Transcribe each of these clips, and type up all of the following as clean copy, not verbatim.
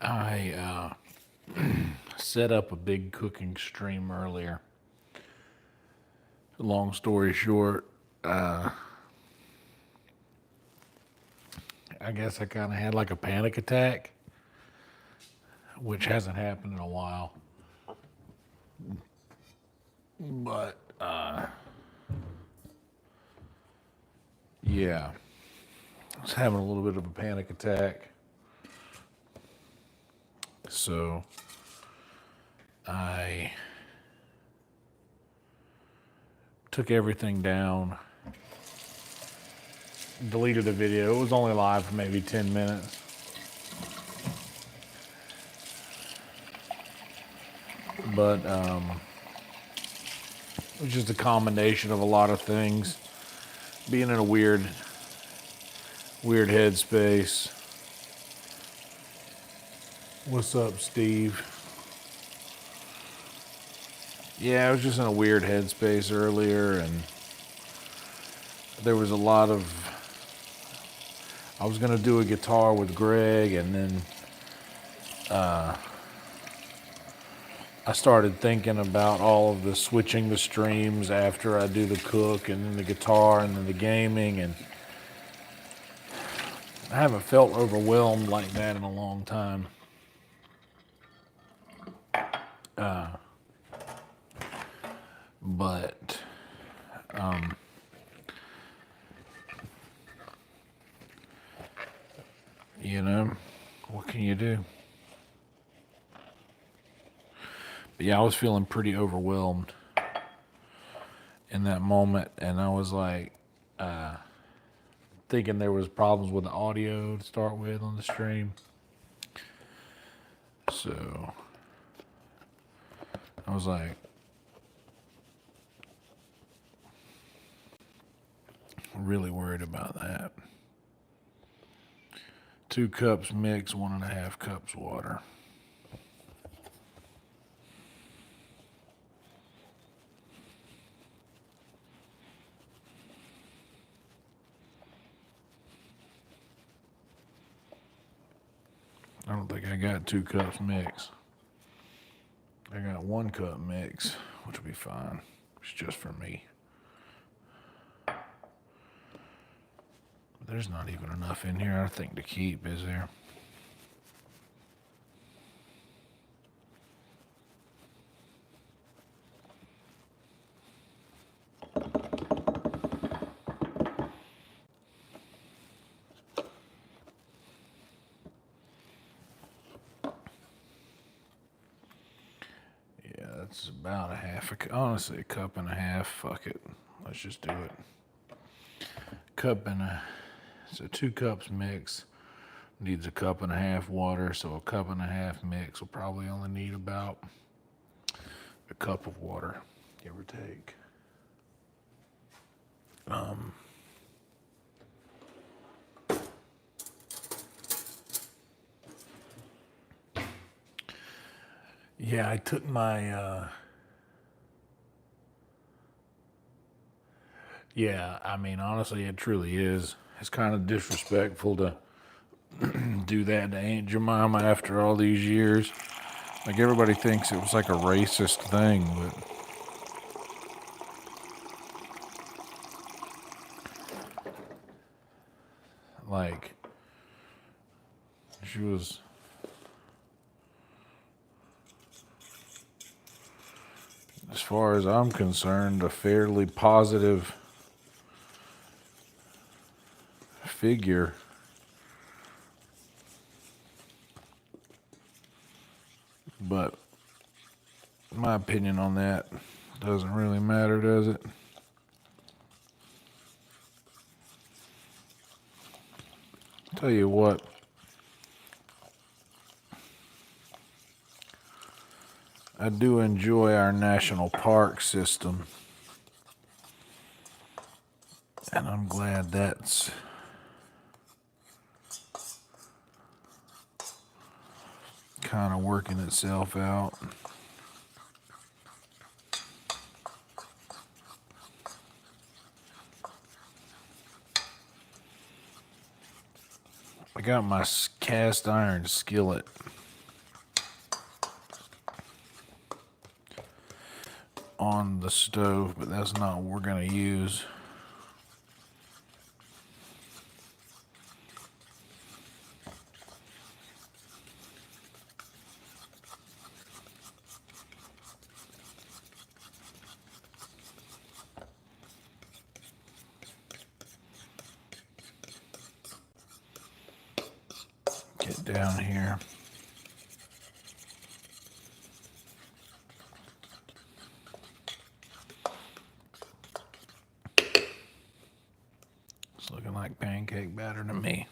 I set up a big cooking stream earlier. Long story short, I guess I kind of had like a panic attack, which hasn't happened in a while. But yeah, I was having a little bit of a panic attack. So I took everything down, deleted the video. It was only live for maybe 10 minutes. But it was just a combination of a lot of things. Being in a weird headspace. What's up, Steve? Yeah, I was just in a weird headspace earlier, and there was a lot of... I was going to do a guitar with Greg, and then I started thinking about all of the switching the streams after I do the cook, and then the guitar, and then the gaming, and I haven't felt overwhelmed like that in a long time. But you know, what can you do? But yeah, I was feeling pretty overwhelmed in that moment, and I was like thinking there was problems with the audio to start with on the stream. So I was like, really worried about that. 2 cups mix, 1.5 cups water. I don't think I got 2 cups mix. I got 1 cup mix, which will be fine. It's just for me. There's not even enough in here, I think, to keep, is there? Yeah, that's about a half a cup. Honestly, a cup and a half. Fuck it. Let's just do it. So 2 cups mix needs a cup and a half water, so a cup and a half mix will probably only need about a cup of water, give or take. Yeah, I took my yeah, I mean, honestly, it truly is. It's kind of disrespectful to do that to Aunt Jemima after all these years. Like, everybody thinks it was like a racist thing, but like, she was, as far as I'm concerned, a fairly positive figure. But my opinion on that doesn't really matter, does it? Tell you what, I do enjoy our national park system, and I'm glad that's kind of working itself out. I got my cast iron skillet on the stove, but that's not what we're going to use. Get down here. It's looking like pancake batter to me.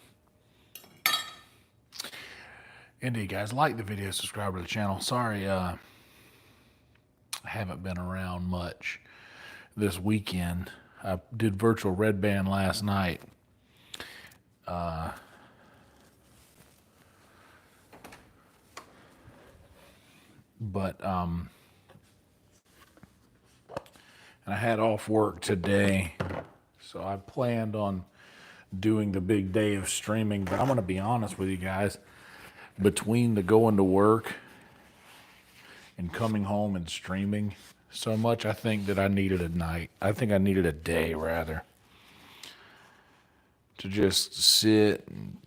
Indeed, guys, like the video, subscribe to the channel. Sorry, I haven't been around much this weekend. I did virtual red band last night. And I had off work today, so I planned on doing the big day of streaming. But I'm going to be honest with you guys, between the going to work and coming home and streaming so much, I think that I needed a night. I think I needed a day, rather, to just sit and,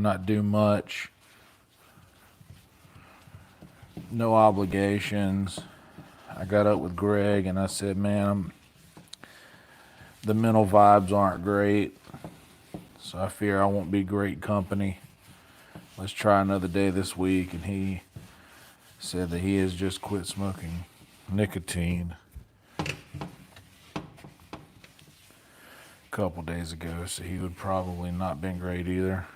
not do much. No obligations. I got up with Greg and I said, man, the mental vibes aren't great, so I fear I won't be great company. Let's try another day this week. And he said that he has just quit smoking nicotine a couple days ago, so he would probably not been great either.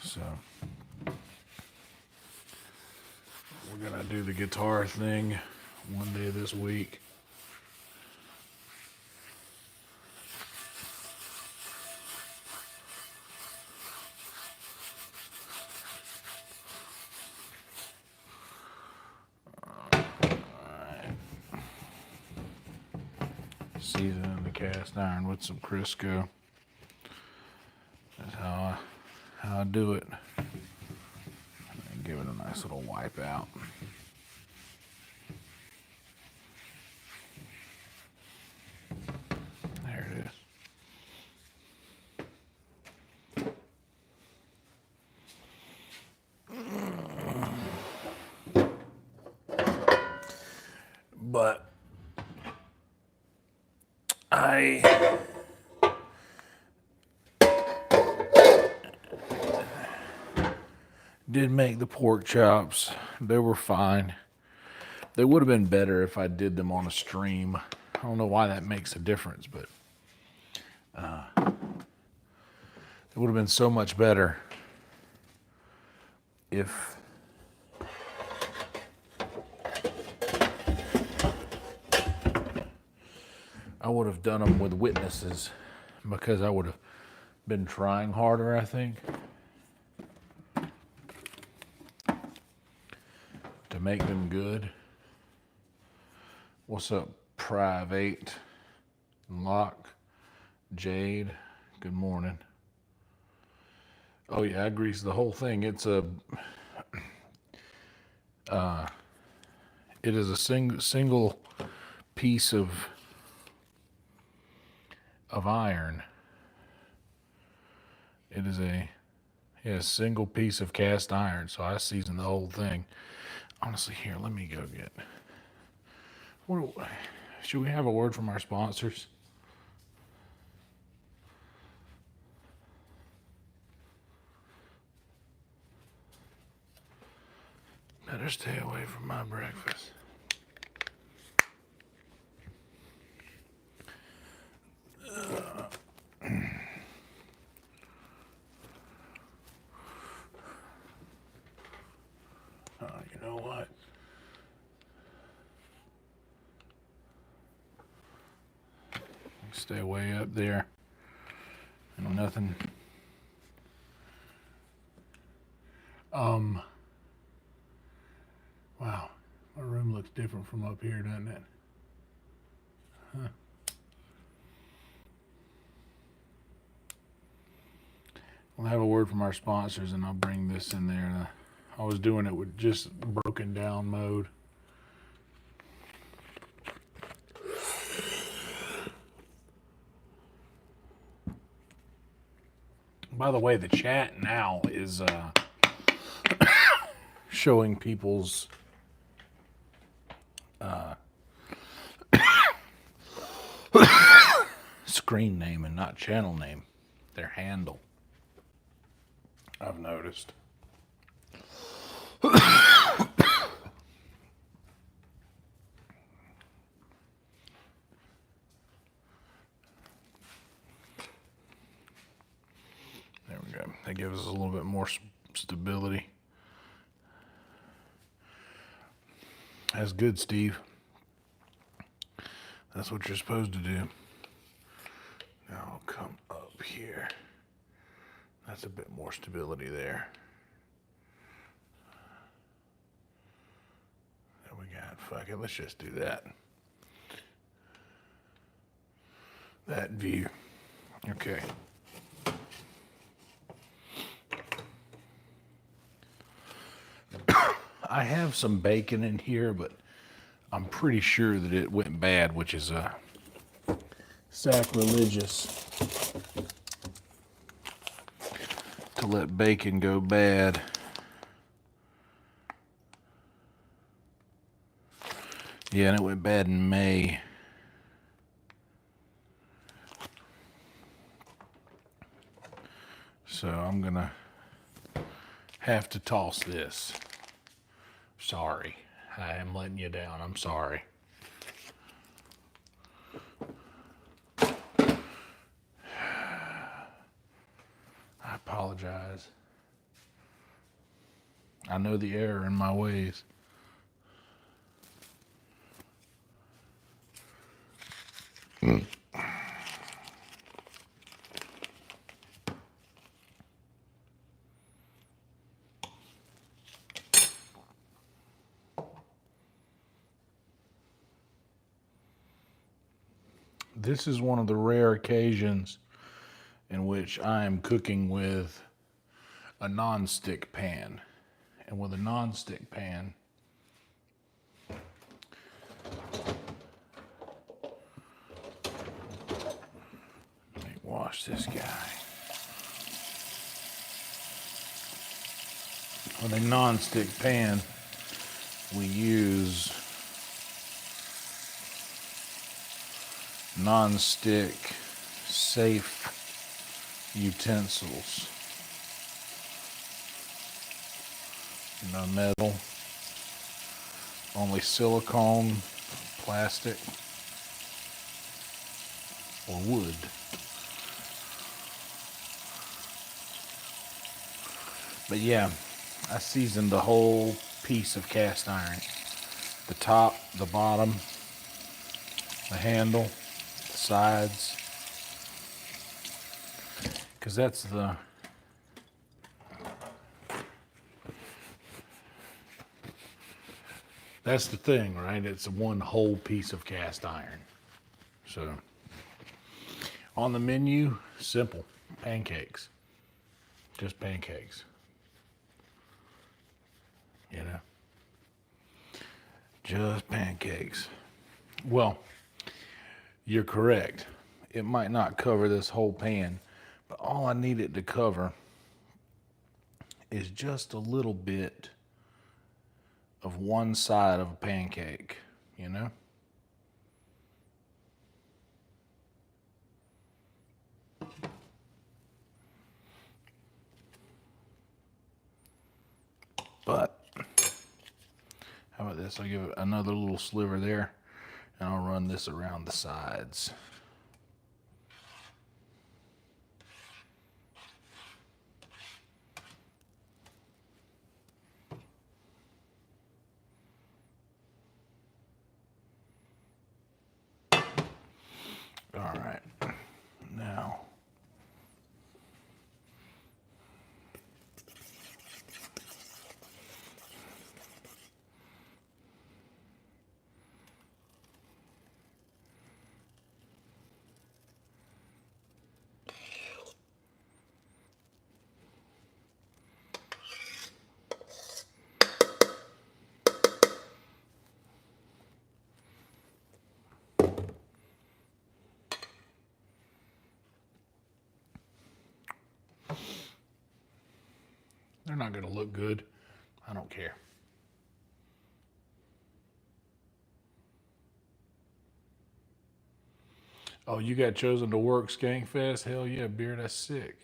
So we're gonna do the guitar thing one day this week. Seasoning the cast iron with some Crisco. That's how I do it. And give it a nice little wipe out. There it is. But I did make the pork chops. They were fine. They would have been better if I did them on a stream. I don't know why that makes a difference, but it would have been so much better if I would have done them with witnesses, because I would have been trying harder, I think, to make them good. What's up, Private? Lock, Jade, good morning. Oh yeah, I greased the whole thing. It's it is a single piece of iron. It is a single piece of cast iron, so I seasoned the whole thing. Honestly, here, let me go get. Should we have a word from our sponsors? Better stay away from my breakfast. You know what? Stay way up there. And nothing. Wow, my room looks different from up here, doesn't it? Huh. We'll have a word from our sponsors, and I'll bring this in there. I was doing it with just broken down mode. By the way, the chat now is showing people's screen name and not channel name, their handle. I've noticed. There we go. That gives us a little bit more stability. That's good, Steve. That's what you're supposed to do. Now I'll come up here. That's a bit more stability there. There we got. Fuck it. Let's just do that. That view. Okay. I have some bacon in here, but I'm pretty sure that it went bad, which is sacrilegious to let bacon go bad. Yeah, and it went bad in May. So I'm gonna have to toss this. Sorry, I am letting you down. I'm sorry. I apologize. I know the error in my ways. This is one of the rare occasions in which I am cooking with a non-stick pan. And with a non-stick pan, let me wash this guy. With a non-stick pan, we use non-stick safe utensils. No metal, only silicone, plastic, or wood. But yeah, I seasoned the whole piece of cast iron. The top, the bottom, the handle, the sides. Because that's the thing, right? It's one whole piece of cast iron. So, on the menu, simple, pancakes. Just pancakes. You know? Just pancakes. Well, you're correct. It might not cover this whole pan, but all I need it to cover is just a little bit of one side of a pancake, you know? But how about this? I'll give it another little sliver there, and I'll run this around the sides. All right, now not going to look good. I don't care. Oh, you got chosen to work Skankfest? Hell yeah, beer, that's sick.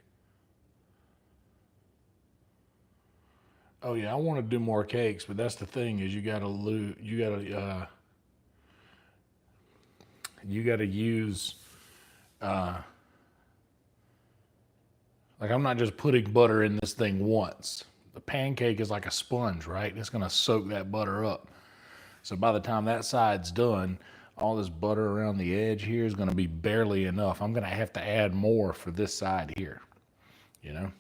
Oh yeah, I want to do more cakes, but that's the thing is you gotta use uh, like I'm not just putting butter in this thing once. The pancake is like a sponge, right? It's gonna soak that butter up. So by the time that side's done, all this butter around the edge here is gonna be barely enough. I'm gonna have to add more for this side here, you know?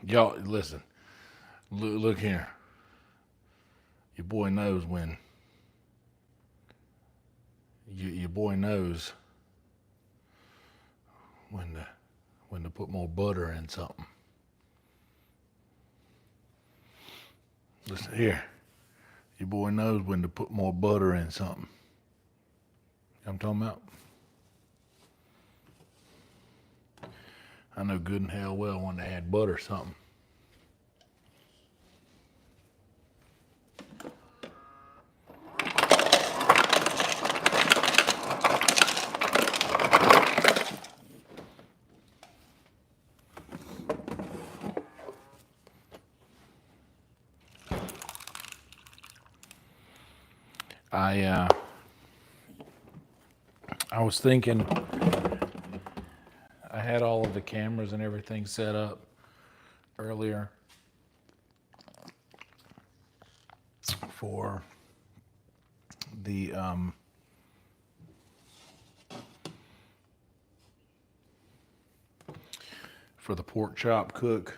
Y'all, listen, look here. Your boy knows when, your boy knows when to put more butter in something. Listen here. Your boy knows when to put more butter in something. You know what I'm talking about? I know good and hell well when to add butter something. I was thinking I had all of the cameras and everything set up earlier for the pork chop cook.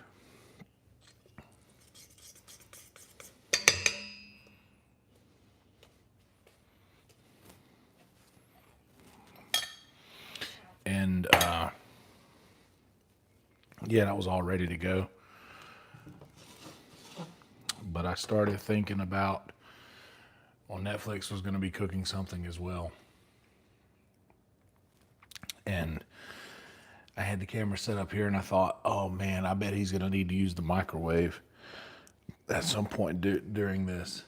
And yeah, that was all ready to go. But I started thinking about, well, Netflix was going to be cooking something as well. And I had the camera set up here and I thought, oh man, I bet he's going to need to use the microwave at some point during this.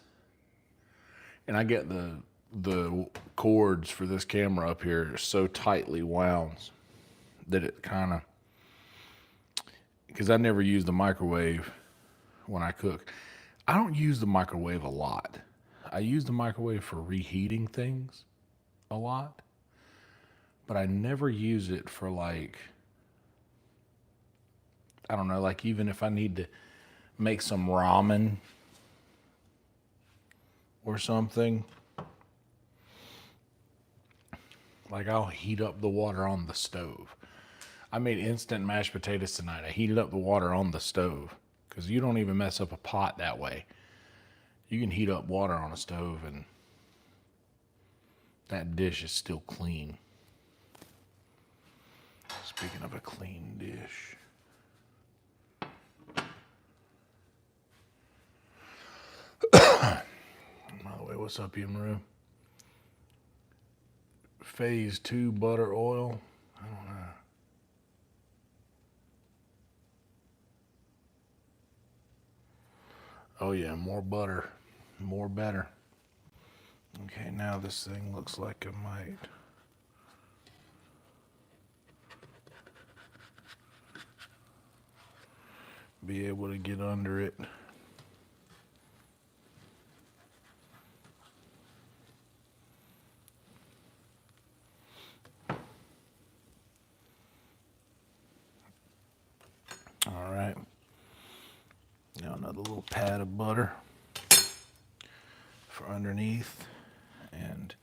And I get the cords for this camera up here are so tightly wound that it kind of, because I never use the microwave when I cook. I don't use the microwave a lot. I use the microwave for reheating things a lot, but I never use it for like, I don't know, like even if I need to make some ramen or something, like I'll heat up the water on the stove. I made instant mashed potatoes tonight. I heated up the water on the stove because you don't even mess up a pot that way. You can heat up water on a stove and that dish is still clean. Speaking of a clean dish. By the way, what's up, Imru? Phase 2 butter oil. I don't know. Oh yeah, more butter, more better. Okay, now this thing looks like it might. Be able to get under it. All right. Now another little pat of butter for underneath, and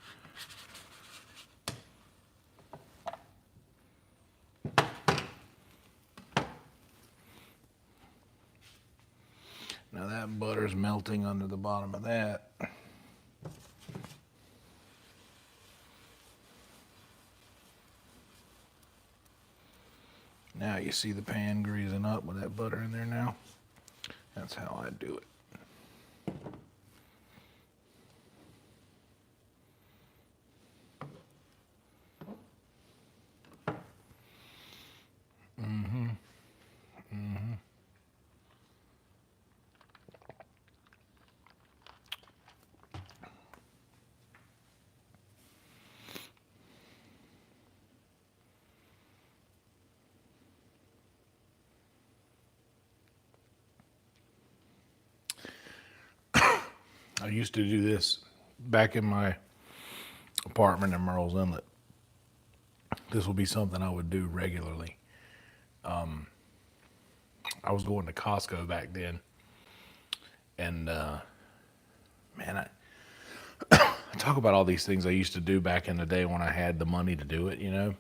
now that butter's melting under the bottom of that. Now you see the pan greasing up with that butter in there now. That's how I do it. I used to do this back in my apartment in Merle's Inlet. This would be something I would do regularly. I was going to Costco back then, and man, I talk about all these things I used to do back in the day when I had the money to do it, you know,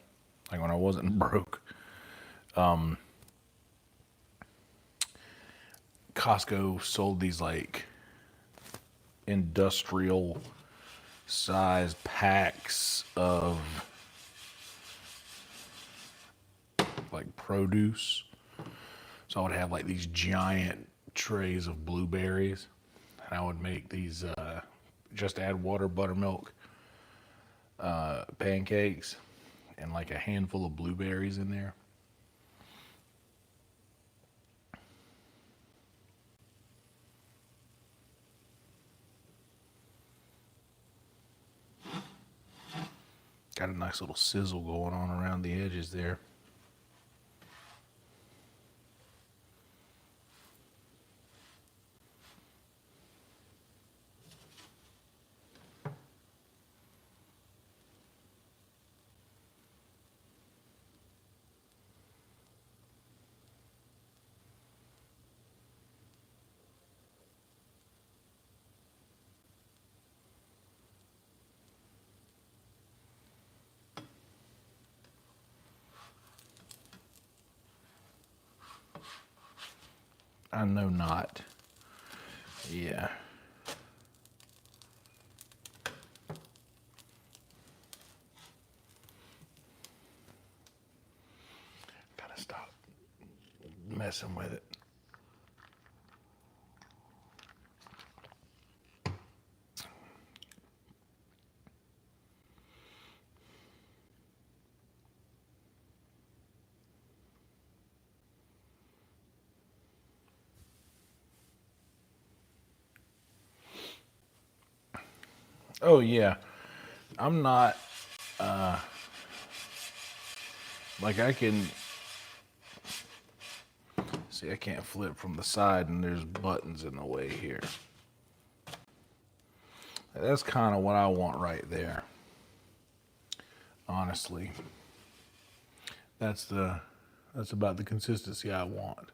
like when I wasn't broke. Costco sold these like industrial sized packs of like produce. So I would have like these giant trays of blueberries, and I would make these just add water, buttermilk, pancakes, and like a handful of blueberries in there. Got a nice little sizzle going on around the edges there. I know not. Yeah. Gotta stop messing with it. Oh yeah. I'm not like I can see I can't flip from the side and there's buttons in the way here. That's kind of what I want right there. Honestly. That's about the consistency I want.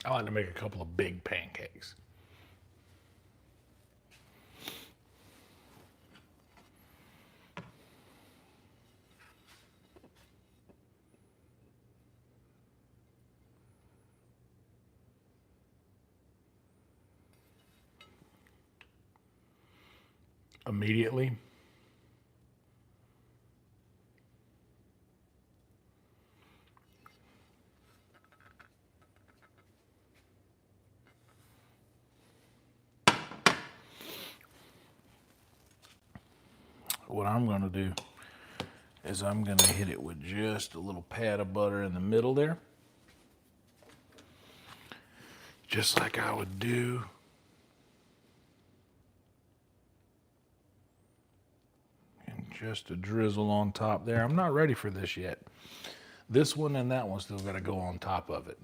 I like to make a couple of big pancakes. Immediately. What I'm going to do is I'm going to hit it with just a little pat of butter in the middle there. Just like I would do and just a drizzle on top there. I'm not ready for this yet. This one and that one still got to go on top of it.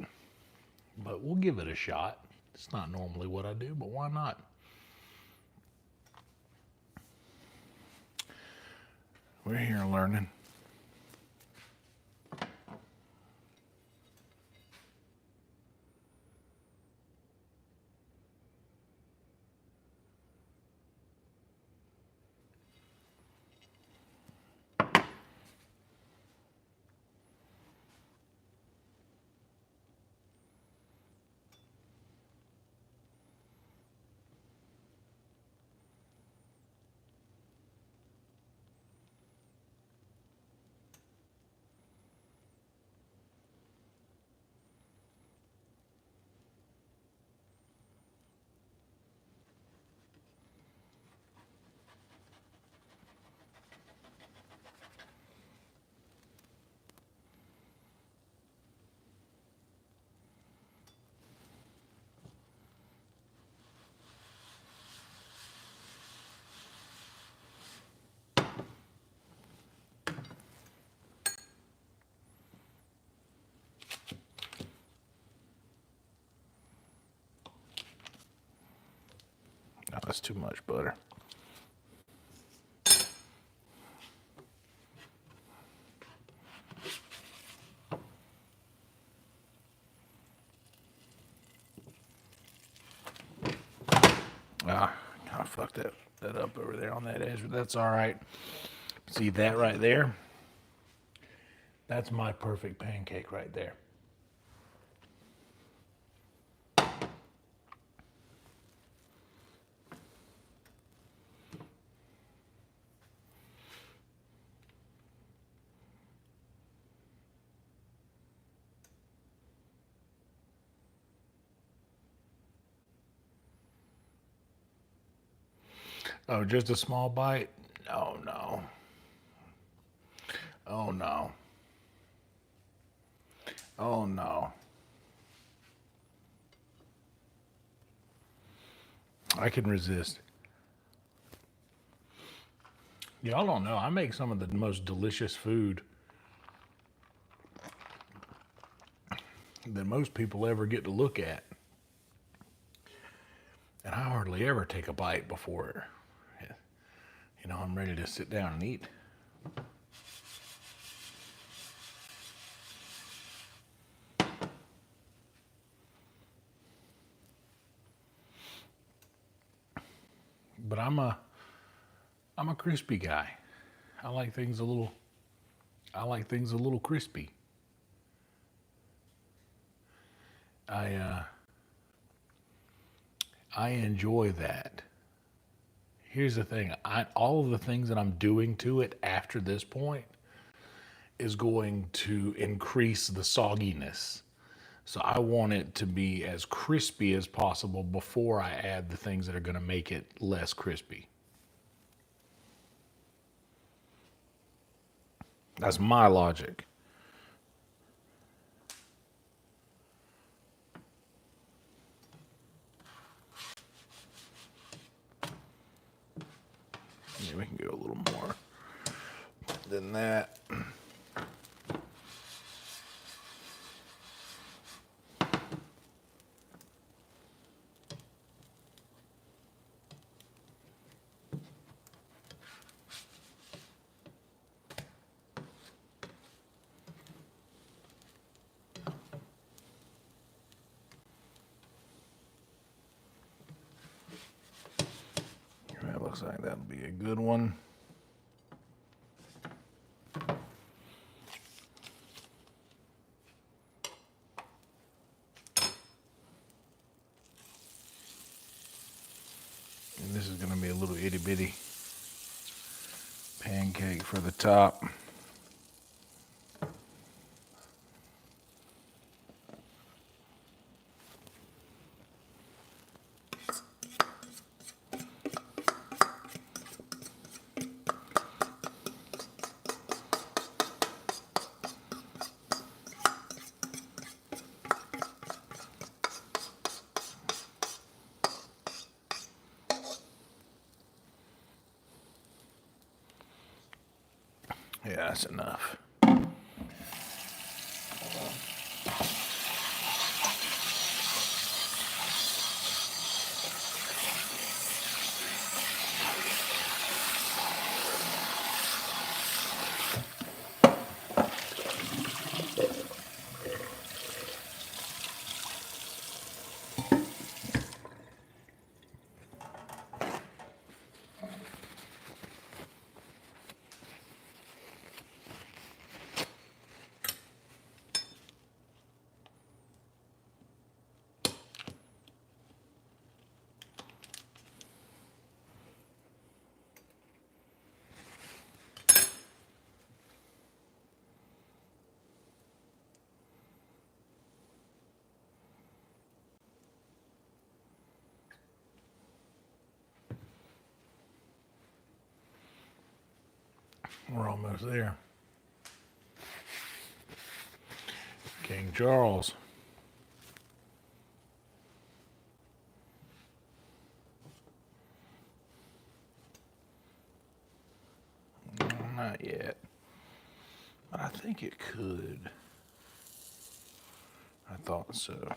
But we'll give it a shot. It's not normally what I do, but why not? We're here learning. Oh, that's too much butter. I fucked that up over there on that edge, but that's all right. See that right there? That's my perfect pancake right there. Oh, just a small bite? Oh, no. Oh, no. Oh, no. I can resist. Y'all don't know. I make some of the most delicious food that most people ever get to look at. And I hardly ever take a bite before, I'm ready to sit down and eat. But I'm a crispy guy. I like things a little crispy. I enjoy that. Here's the thing. All of the things that I'm doing to it after this point is going to increase the sogginess. So I want it to be as crispy as possible before I add the things that are going to make it less crispy. That's my logic. Yeah, we can go a little more than that. That looks like that'll be a good one. And this is going to be a little itty bitty pancake for the top. Yeah, that's enough. We're almost there. King Charles. Not yet. But I think it could. I thought so.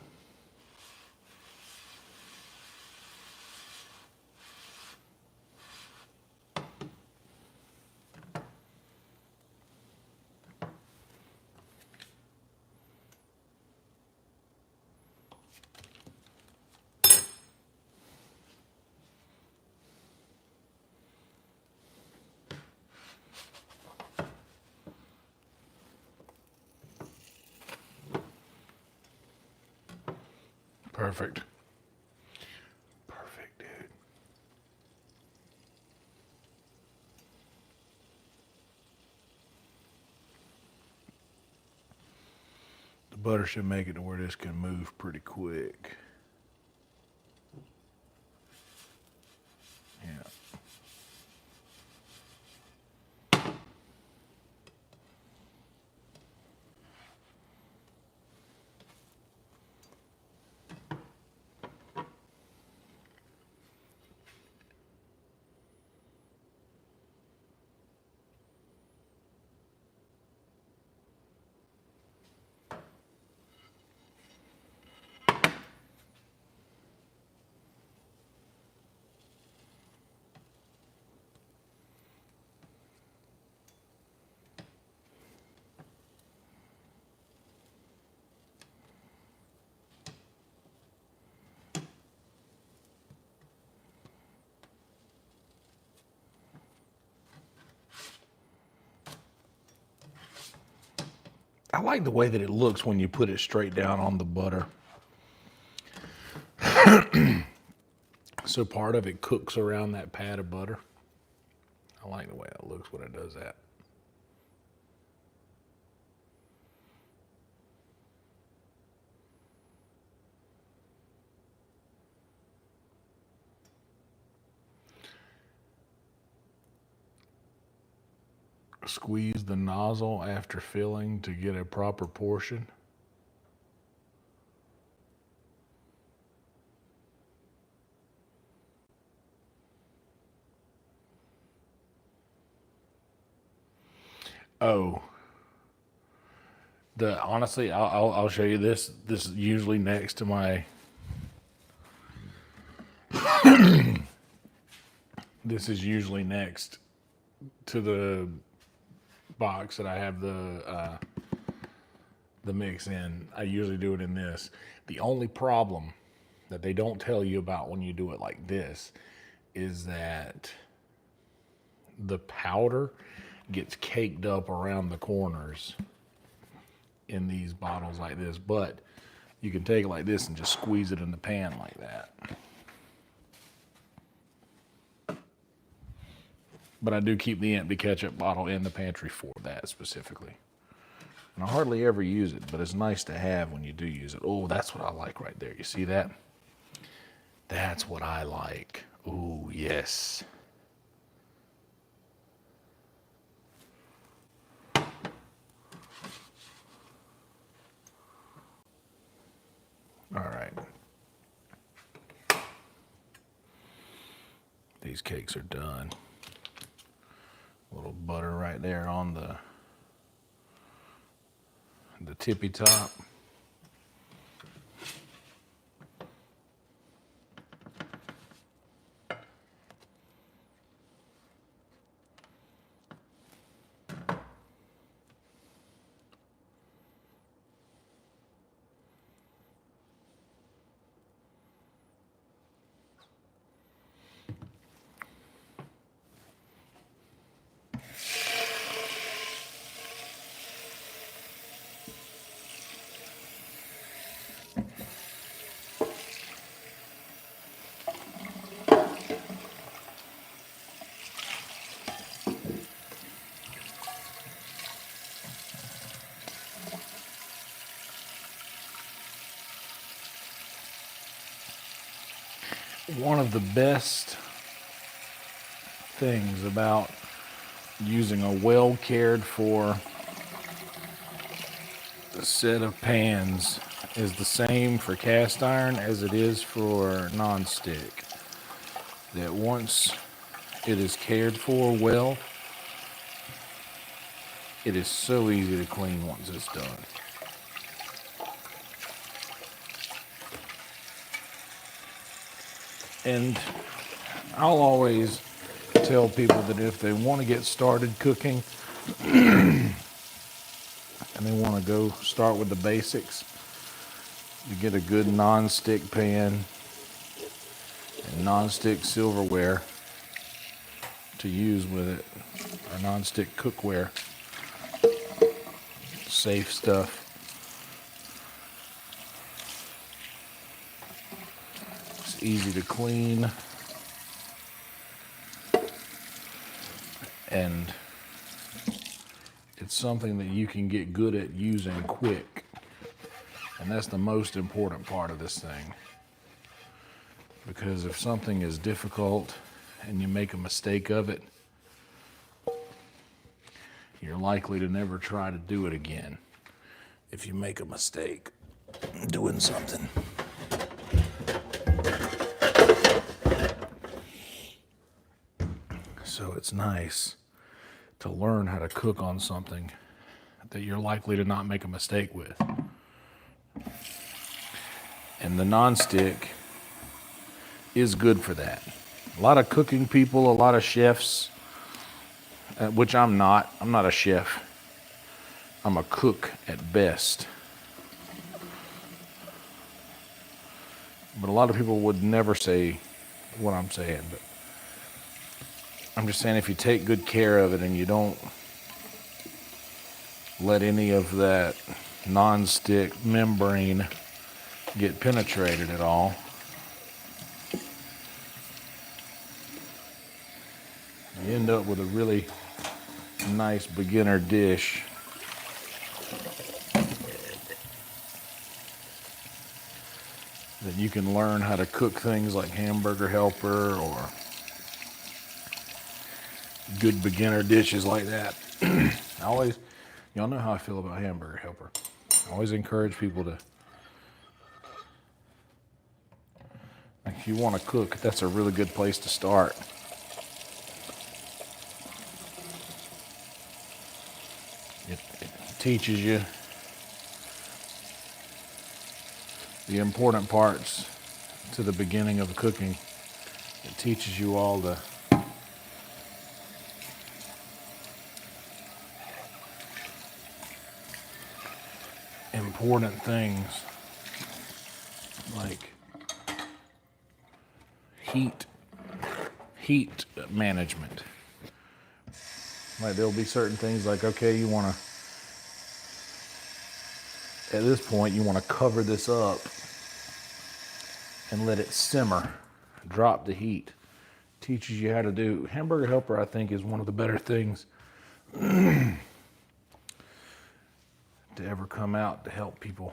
Perfect. Perfect, dude. The butter should make it to where this can move pretty quick. Yeah. I like the way that it looks when you put it straight down on the butter. So part of it cooks around that pad of butter. I like the way it looks when it does that. Squeeze the nozzle after filling to get a proper portion. Oh, honestly, I'll show you this. This is usually next to my. This is usually next to the box that I have the mix in. I usually do it in this. The only problem that they don't tell you about when you do it like this is that the powder gets caked up around the corners in these bottles like this, but you can take it like this and just squeeze it in the pan like that. But I do keep the empty ketchup bottle in the pantry for that specifically. And I hardly ever use it, but it's nice to have when you do use it. Oh, that's what I like right there. You see that? That's what I like. Oh, yes. All right. These cakes are done. A little butter right there on the tippy top. One of the best things about using a well cared for set of pans is the same for cast iron as it is for non-stick. That once it is cared for well, it is so easy to clean once it's done. And I'll always tell people that if they want to get started cooking and they want to go start with the basics, you get a good non-stick pan and non-stick silverware to use with it, or non-stick cookware. Safe stuff. It's easy to clean. And it's something that you can get good at using quick. And that's the most important part of this thing. Because if something is difficult and you make a mistake of it, you're likely to never try to do it again if you make a mistake doing something. So it's nice to learn how to cook on something that you're likely to not make a mistake with. And the nonstick is good for that. A lot of cooking people, a lot of chefs, which I'm not. I'm not a chef. I'm a cook at best. But a lot of people would never say what I'm saying. But I'm just saying, if you take good care of it and you don't let any of that non-stick membrane get penetrated at all, you end up with a really nice beginner dish. That you can learn how to cook things like Hamburger Helper or good beginner dishes like that. Y'all know how I feel about Hamburger Helper. I always encourage people to, like, if you want to cook, that's a really good place to start. It teaches you the important parts to the beginning of cooking. It teaches you all the important things like heat management. Like, there'll be certain things like, okay, you want to, at this point, you want to cover this up and let it simmer. Drop the heat. Teaches you how to do. Hamburger Helper, I think, is one of the better things to ever come out to help people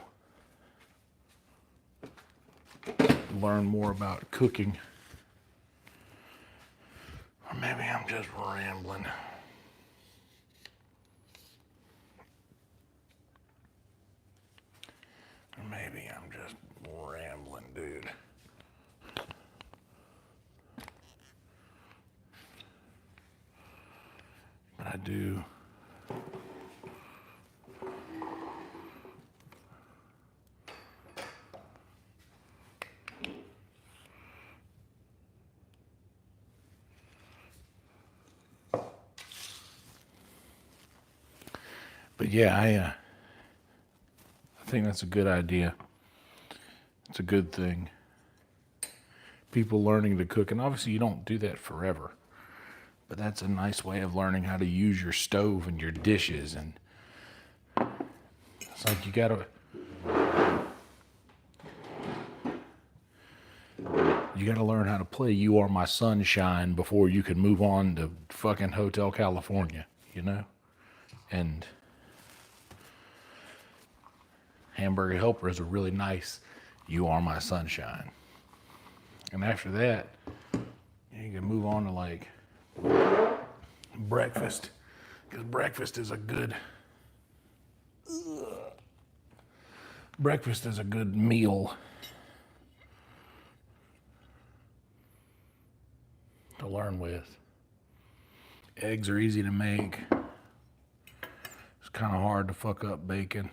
learn more about cooking. Or maybe I'm just rambling. Or maybe I'm just rambling, dude. But I do. But yeah, I think that's a good idea. It's a good thing. People learning to cook, and obviously you don't do that forever, but that's a nice way of learning how to use your stove and your dishes. And it's like you gotta learn how to play You Are My Sunshine before you can move on to fucking Hotel California, you know? And Hamburger Helper is a really nice You Are My Sunshine. And after that, you can move on to like breakfast, because breakfast is a good meal to learn with. Eggs are easy to make. It's kind of hard to fuck up bacon.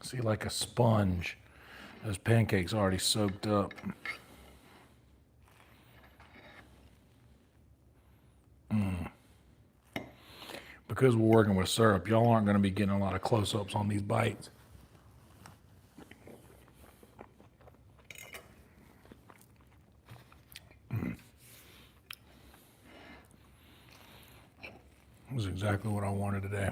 See, like a sponge, those pancakes already soaked up. Because we're working with syrup, y'all aren't going to be getting a lot of close-ups on these bites. This is exactly what I wanted today.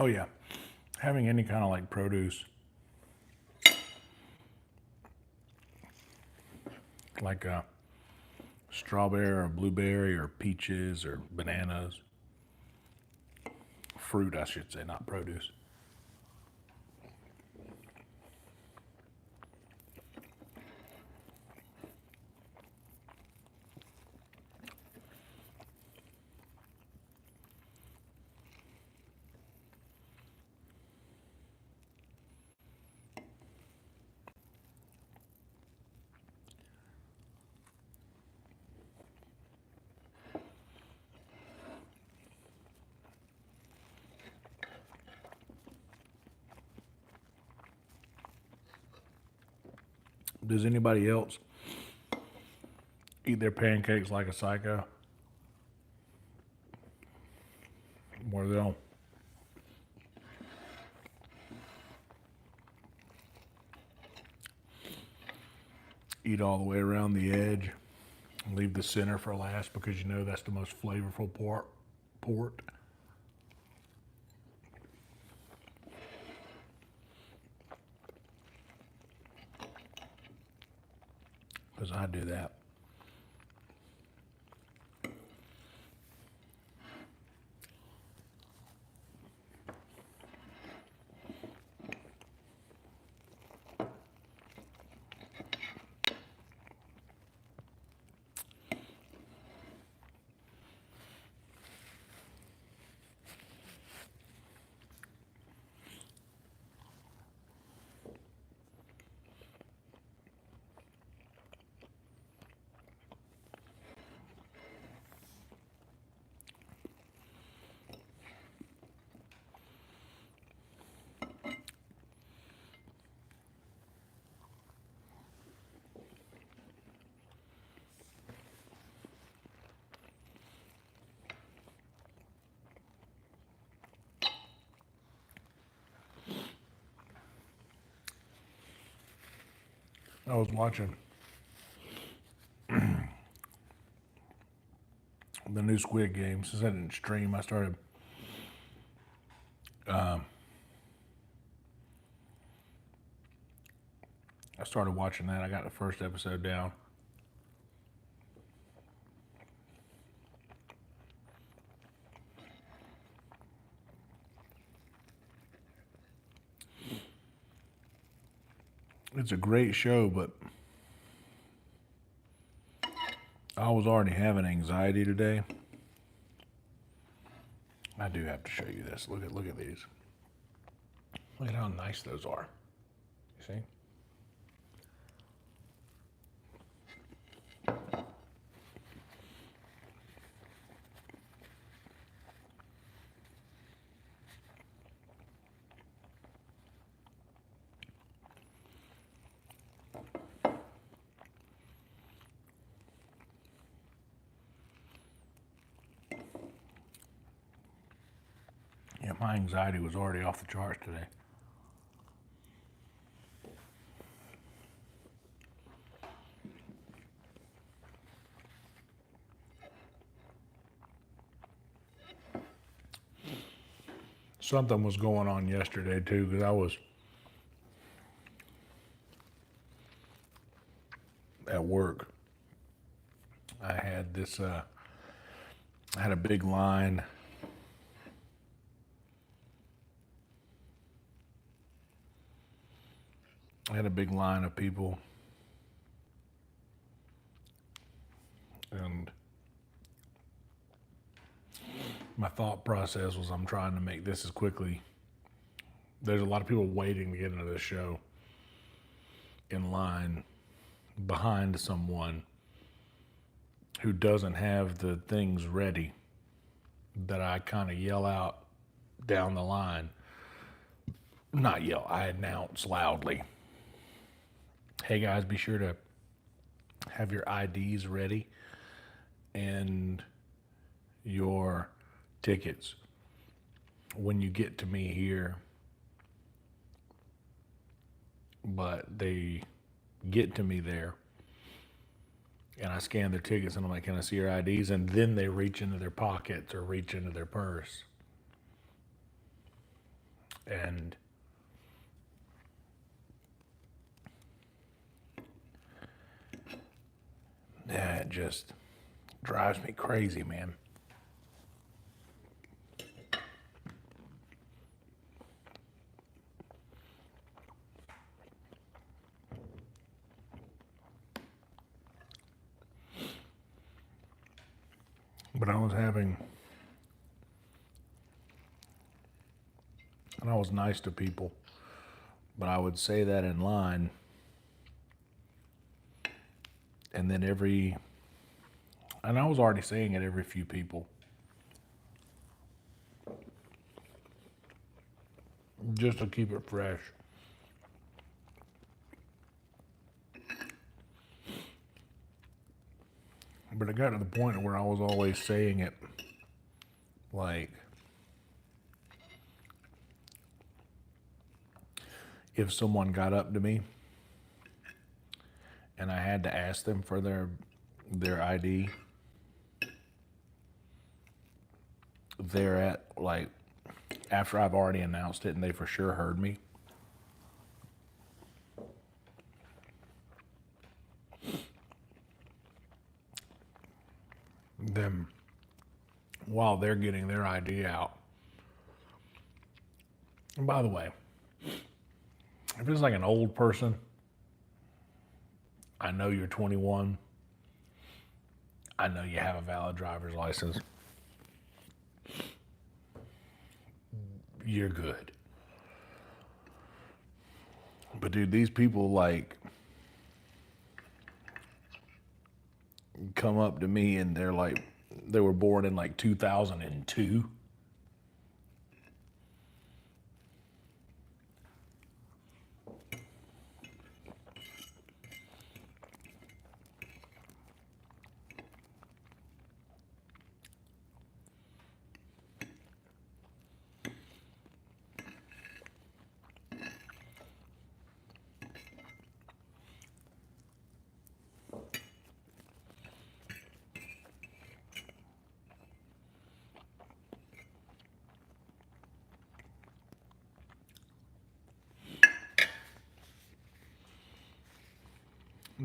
Oh yeah, having any kind of like produce, like a strawberry or blueberry or peaches or bananas, fruit I should say, not produce. Does anybody else eat their pancakes like a psycho? Where they'll eat all the way around the edge, leave the center for last because you know that's the most flavorful port. Because I do that. I was watching the new Squid Game. Since I didn't stream, I started watching that. I got the first episode down. It's a great show, but I was already having anxiety today. I do have to show you this. Look at these. Look at how nice those are. You see? Yeah, my anxiety was already off the charts today. Something was going on yesterday too, because I was at work. I had this. I had a big line. I had a big line of people, and my thought process was I'm trying to make this as quickly. There's a lot of people waiting to get into this show in line behind someone who doesn't have the things ready that I kind of yell out down the line. Not yell, I announce loudly. Hey guys, be sure to have your IDs ready and your tickets when you get to me here. But they get to me there and I scan their tickets and I'm like, can I see your IDs? And then they reach into their pockets or reach into their purse. And yeah, it just drives me crazy, man. But I was having, and I was nice to people, but I would say that in line, and then and I was already saying it every few people, just to keep it fresh. But it got to the point where I was always saying it like, if someone got up to me and I had to ask them for their ID, they're at like, after I've already announced it and they for sure heard me, then while they're getting their ID out. And by the way, if it's like an old person, I know you're 21. I know you have a valid driver's license. You're good. But dude, these people like come up to me and they're like, they were born in like 2002.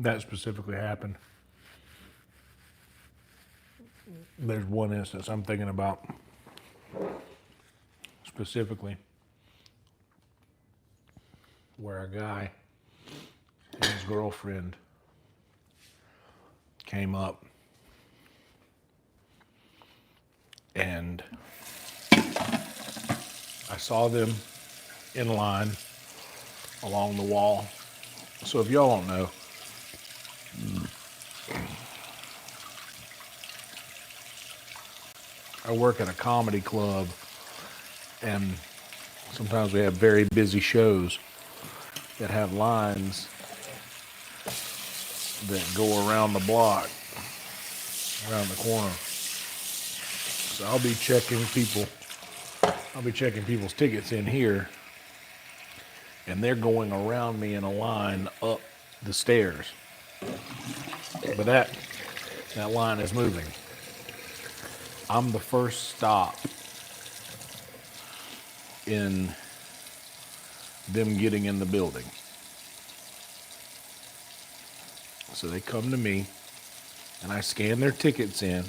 That specifically happened. There's one instance I'm thinking about specifically where a guy and his girlfriend came up and I saw them in line along the wall. So if y'all don't know, I work at a comedy club and sometimes we have very busy shows that have lines that go around the block, around the corner. So I'll be checking people's tickets in here, and they're going around me in a line up the stairs. But that line is moving. I'm the first stop in them getting in the building. So they come to me and I scan their tickets in,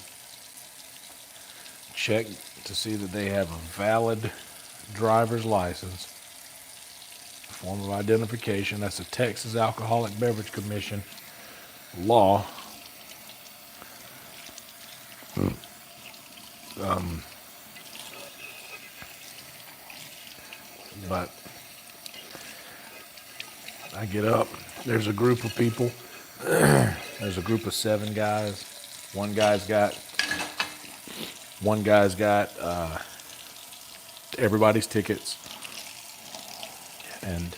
check to see that they have a valid driver's license, form of identification. That's a Texas Alcoholic Beverage Commission law. But I get up, there's a group of people, there's a group of 7 guys. One guy's got everybody's tickets, and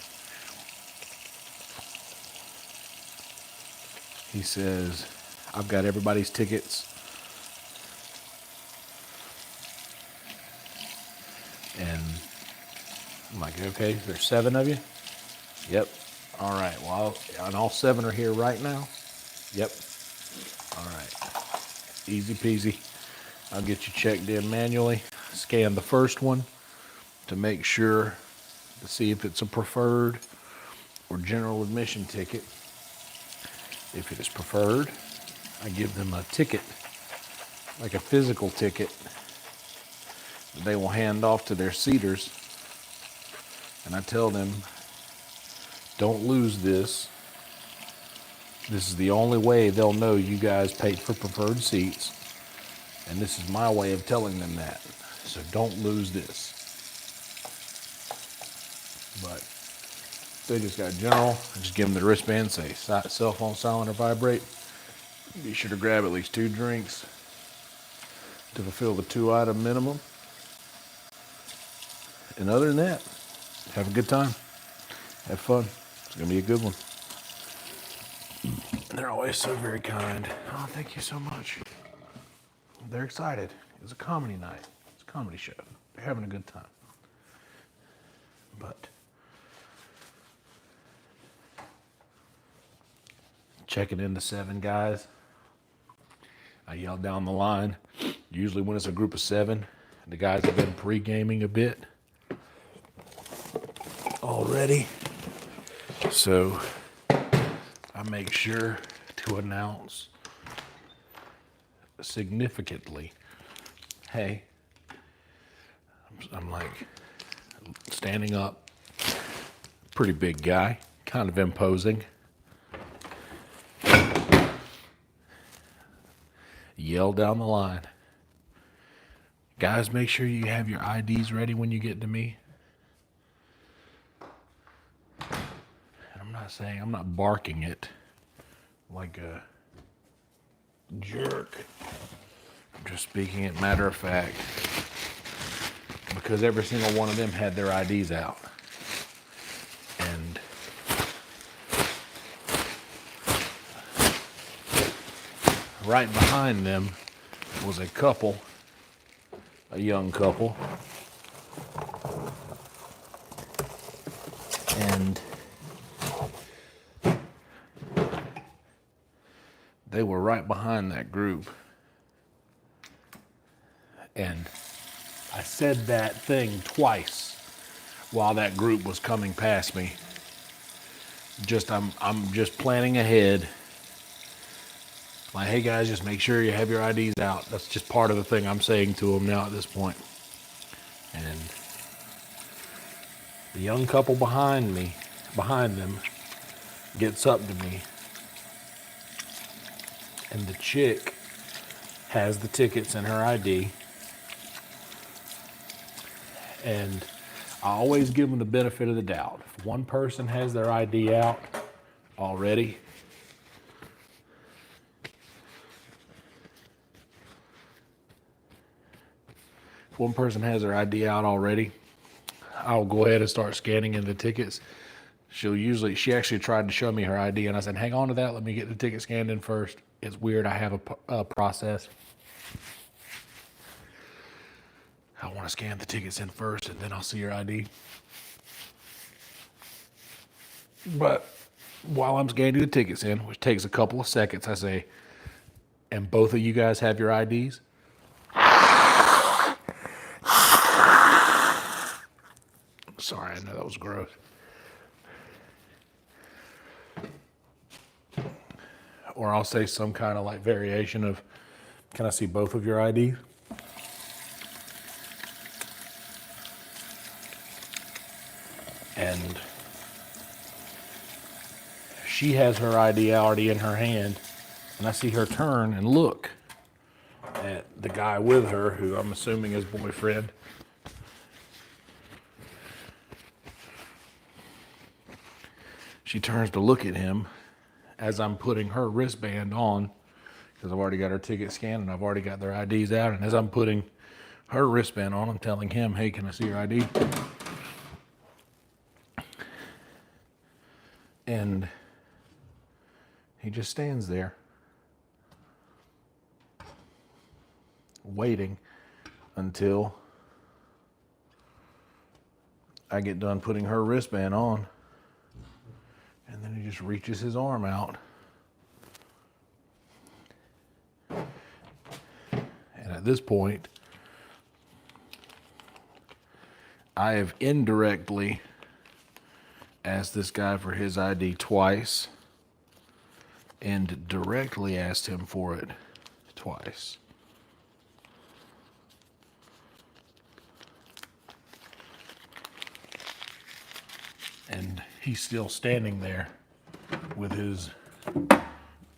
he says, I've got everybody's tickets. And I'm like, okay, there's 7 of you? Yep. All right, well, and all 7 are here right now? Yep. All right. Easy peasy. I'll get you checked in manually. Scan the first one to make sure to see if it's a preferred or general admission ticket. If it is preferred, I give them a ticket, like a physical ticket, that they will hand off to their seaters. And I tell them, don't lose this. This is the only way they'll know you guys paid for preferred seats. And this is my way of telling them that. So don't lose this. But if they just got general, I just give them the wristband, say cell phone silent or vibrate. Be sure to grab at least 2 drinks to fulfill the 2-item minimum. And other than that, have a good time. Have fun. It's going to be a good one. And they're always so very kind. Oh, thank you so much. They're excited. It's a comedy night. It's a comedy show. They're having a good time. But checking in the 7 guys. I yell down the line. Usually when it's a group of 7, the guys have been pre-gaming a bit already. So I make sure to announce significantly, hey, I'm like standing up, pretty big guy, kind of imposing. Yell down the line, guys, make sure you have your IDs ready when you get to me. I'm not barking it like a jerk. I'm just speaking it matter of fact, because every single one of them had their IDs out. And right behind them was a couple, a young couple. And they were right behind that group. And I said that thing twice while that group was coming past me. I'm just planning ahead. Like, hey guys, just make sure you have your IDs out. That's just part of the thing I'm saying to them now at this point. And the young couple behind them, gets up to me. And the chick has the tickets and her ID. And I always give them the benefit of the doubt. If one person has their ID out already, I'll go ahead and start scanning in the tickets. She actually tried to show me her ID, and I said, hang on to that, let me get the ticket scanned in first. It's weird, I have a process. I want to scan the tickets in first, and then I'll see your ID. But while I'm scanning the tickets in, which takes a couple of seconds, I say, and both of you guys have your IDs? Sorry, I know that was gross. Or I'll say some kind of like variation of, can I see both of your IDs? And she has her ID already in her hand, and I see her turn and look at the guy with her, who I'm assuming is boyfriend. She turns to look at him as I'm putting her wristband on, because I've already got her ticket scanned and I've already got their IDs out. And as I'm putting her wristband on, I'm telling him, hey, can I see your ID? And he just stands there waiting until I get done putting her wristband on. And then he just reaches his arm out. And at this point, I have indirectly asked this guy for his ID twice and directly asked him for it twice. And he's still standing there with his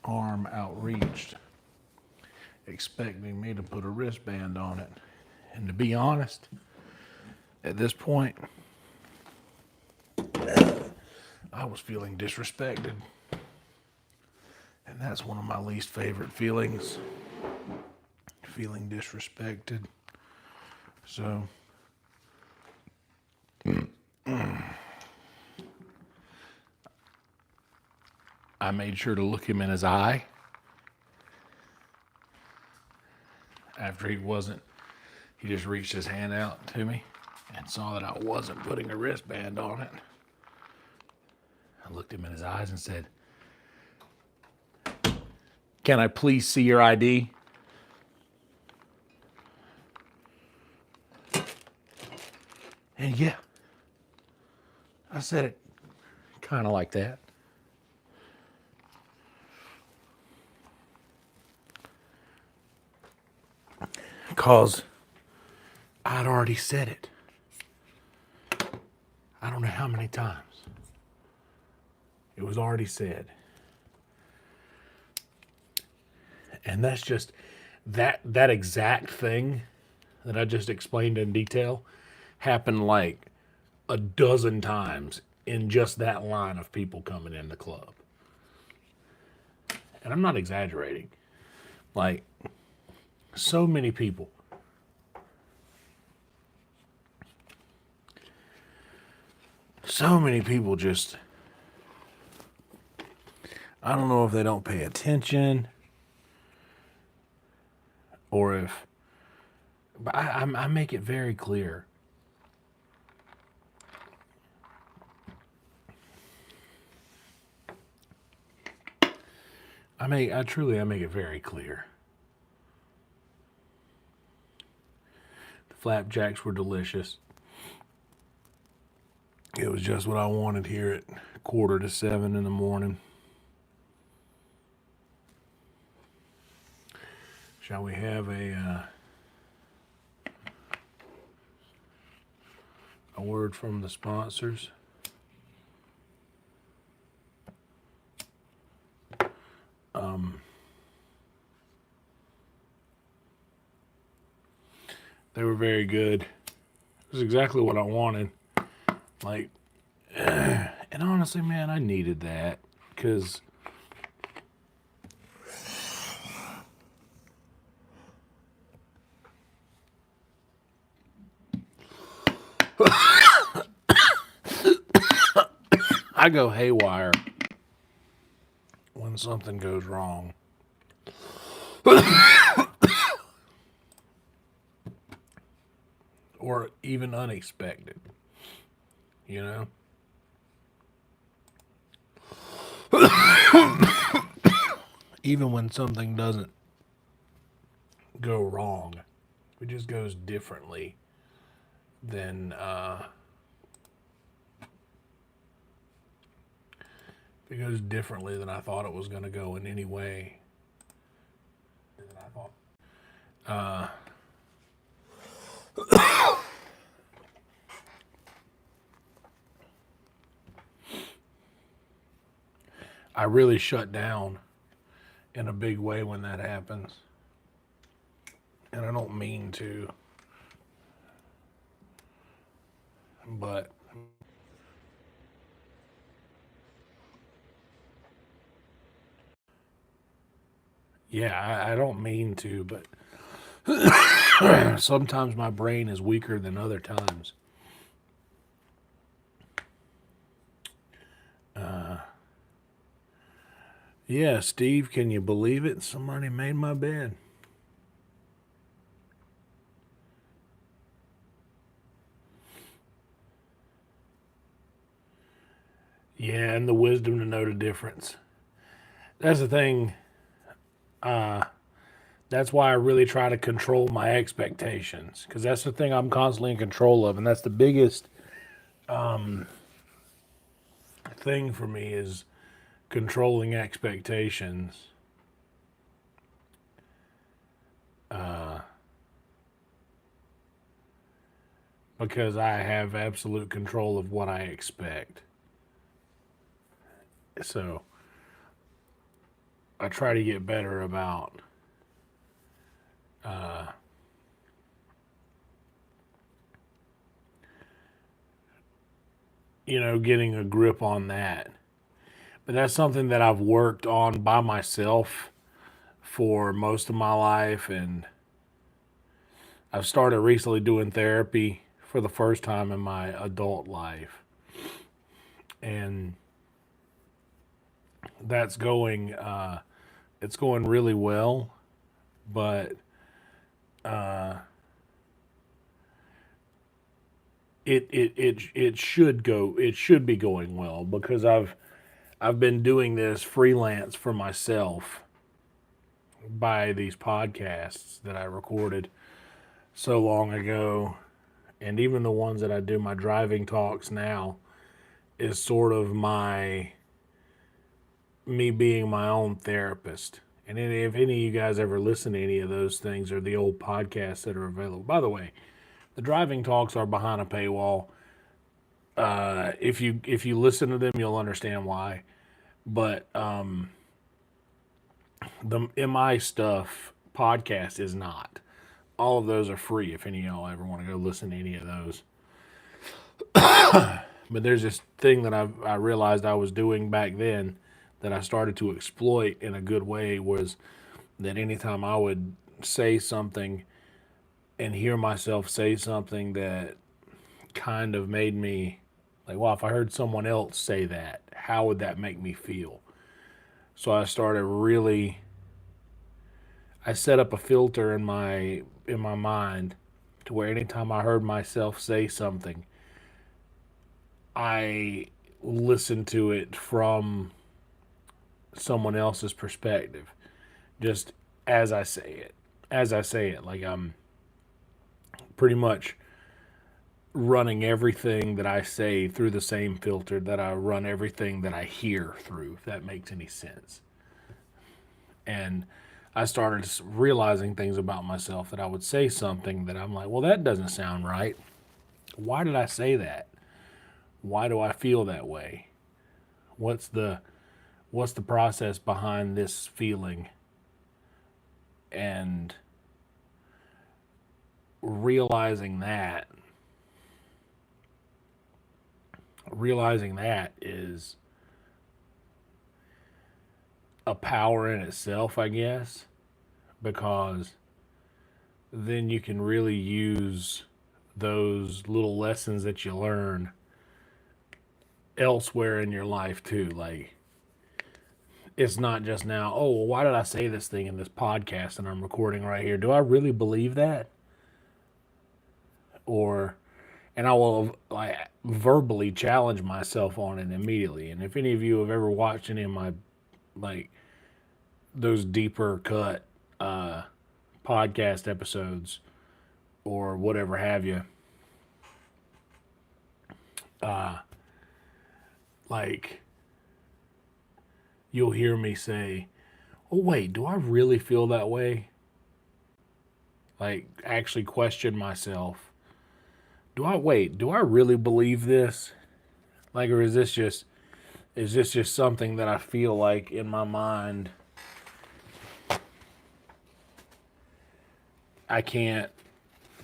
arm outreached, expecting me to put a wristband on it. And to be honest, at this point, I was feeling disrespected. And that's one of my least favorite feelings, feeling disrespected. So, I made sure to look him in his eye after he just reached his hand out to me and saw that I wasn't putting a wristband on it. I looked him in his eyes and said, "Can I please see your ID?" And yeah, I said it kind of like that. Because I'd already said it. I don't know how many times. It was already said. And that's just that exact thing that I just explained in detail happened like a dozen times in just that line of people coming in the club. And I'm not exaggerating. Like, so many people. So many people just, I don't know if they don't pay attention or if, but I make it very clear. I make it very clear. The flapjacks were delicious. It was just what I wanted here at 6:45 in the morning. Shall we have a word from the sponsors? They were very good. It was exactly what I wanted. Like, and honestly, man, I needed that because I go haywire when something goes wrong. Or even unexpected, you know? Even when something doesn't go wrong, it just goes differently than it goes differently than I thought it was going to go in any way. I really shut down in a big way when that happens. And I don't mean to. But yeah, I don't mean to, but sometimes my brain is weaker than other times. Yeah, Steve, can you believe it? Somebody made my bed. Yeah, and the wisdom to know the difference. That's the thing. That's why I really try to control my expectations, because that's the thing I'm constantly in control of, and that's the biggest thing for me is controlling expectations. Because I have absolute control of what I expect. So I try to get better about getting a grip on that. But that's something that I've worked on by myself for most of my life, and I've started recently doing therapy for the first time in my adult life. And that's going it's going really well, but it should be going well because I've been doing this freelance for myself by these podcasts that I recorded so long ago, and even the ones that I do my driving talks now is sort of me being my own therapist. And if any of you guys ever listen to any of those things or the old podcasts that are available, by the way, the driving talks are behind a paywall. If you listen to them, you'll understand why. But the MI stuff podcast is not. All of those are free if any of y'all ever want to go listen to any of those. But there's this thing that I realized I was doing back then that I started to exploit in a good way, was that anytime I would say something and hear myself say something that kind of made me like, well, if I heard someone else say that, how would that make me feel? So I set up a filter in my mind to where anytime I heard myself say something, I listened to it from someone else's perspective, just as I say it. Like I'm pretty much running everything that I say through the same filter that I run everything that I hear through, if that makes any sense. And I started realizing things about myself that I would say something that I'm like, well, that doesn't sound right. Why did I say that? Why do I feel that way? What's the process behind this feeling? And realizing that is a power in itself, I guess, because then you can really use those little lessons that you learn elsewhere in your life too. Like, it's not just now, oh, well, why did I say this thing in this podcast and I'm recording right here? Do I really believe that? And I will like verbally challenge myself on it immediately. And if any of you have ever watched any of my like those deeper cut podcast episodes or whatever have you, like you'll hear me say, oh wait, do I really feel that way? Like actually question myself. Do I really believe this? Like, or is this just something that I feel like in my mind I can't,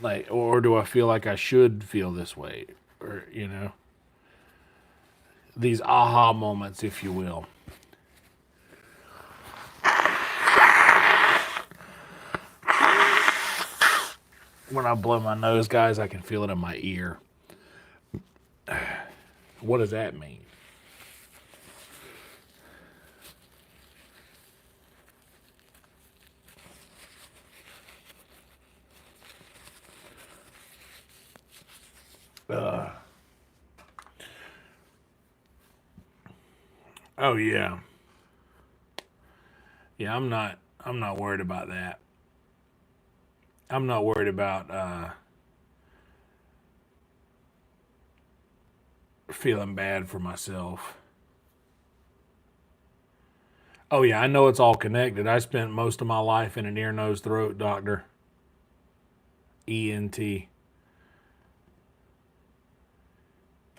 like, or do I feel like I should feel this way? Or, these aha moments, if you will. When I blow my nose, guys, I can feel it in my ear. What does that mean? Oh yeah. Yeah, I'm not worried about that. I'm not worried about feeling bad for myself. Oh yeah, I know it's all connected. I spent most of my life in an ear, nose, throat doctor. ENT.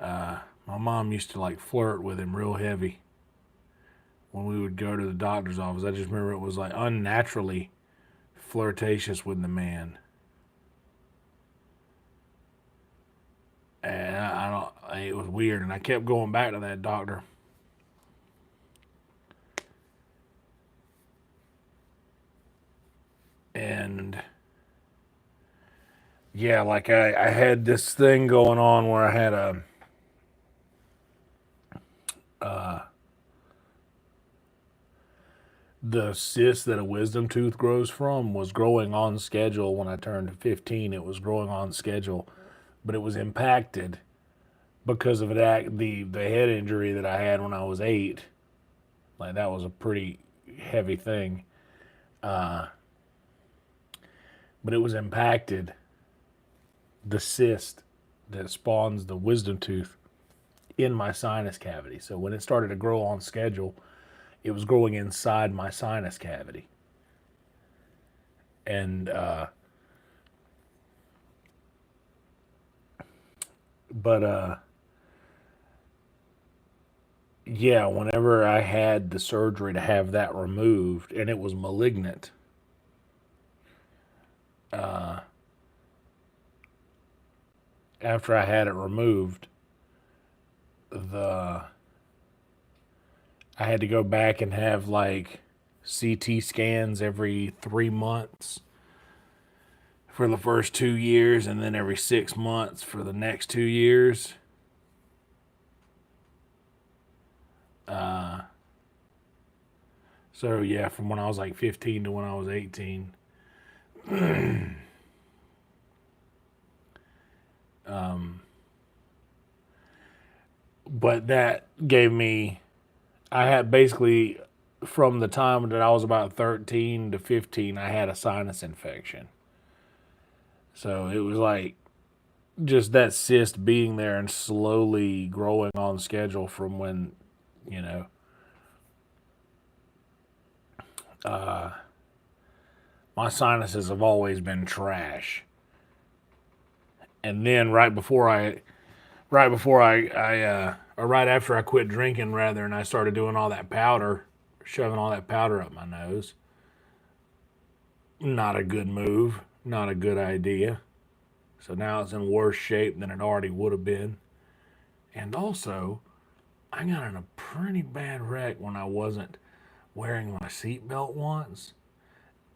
My mom used to like flirt with him real heavy when we would go to the doctor's office. I just remember it was like unnaturally flirtatious with the man. And I don't, it was weird. And I kept going back to that doctor. And yeah, like I had this thing going on where I had the cyst that a wisdom tooth grows from was growing on schedule when I turned 15. It was growing on schedule, but it was impacted because of the head injury that I had when I was 8. Like that was a pretty heavy thing, but it was impacted. The cyst that spawns the wisdom tooth in my sinus cavity. So when it started to grow on schedule, it was growing inside my sinus cavity. And yeah, whenever I had the surgery to have that removed, and it was malignant, after I had it removed, the I had to go back and have like CT scans every 3 months for the first 2 years, and then every 6 months for the next 2 years. So yeah, from when I was like 15 to when I was 18. But that gave me, I had basically, from the time that I was about 13 to 15, I had a sinus infection. So it was like just that cyst being there and slowly growing on schedule from when, you know, my sinuses have always been trash. And then or right after I quit drinking, rather, and I started doing all that powder, shoving all that powder up my nose. Not a good move, not a good idea. So now it's in worse shape than it already would have been. And also, I got in a pretty bad wreck when I wasn't wearing my seatbelt once.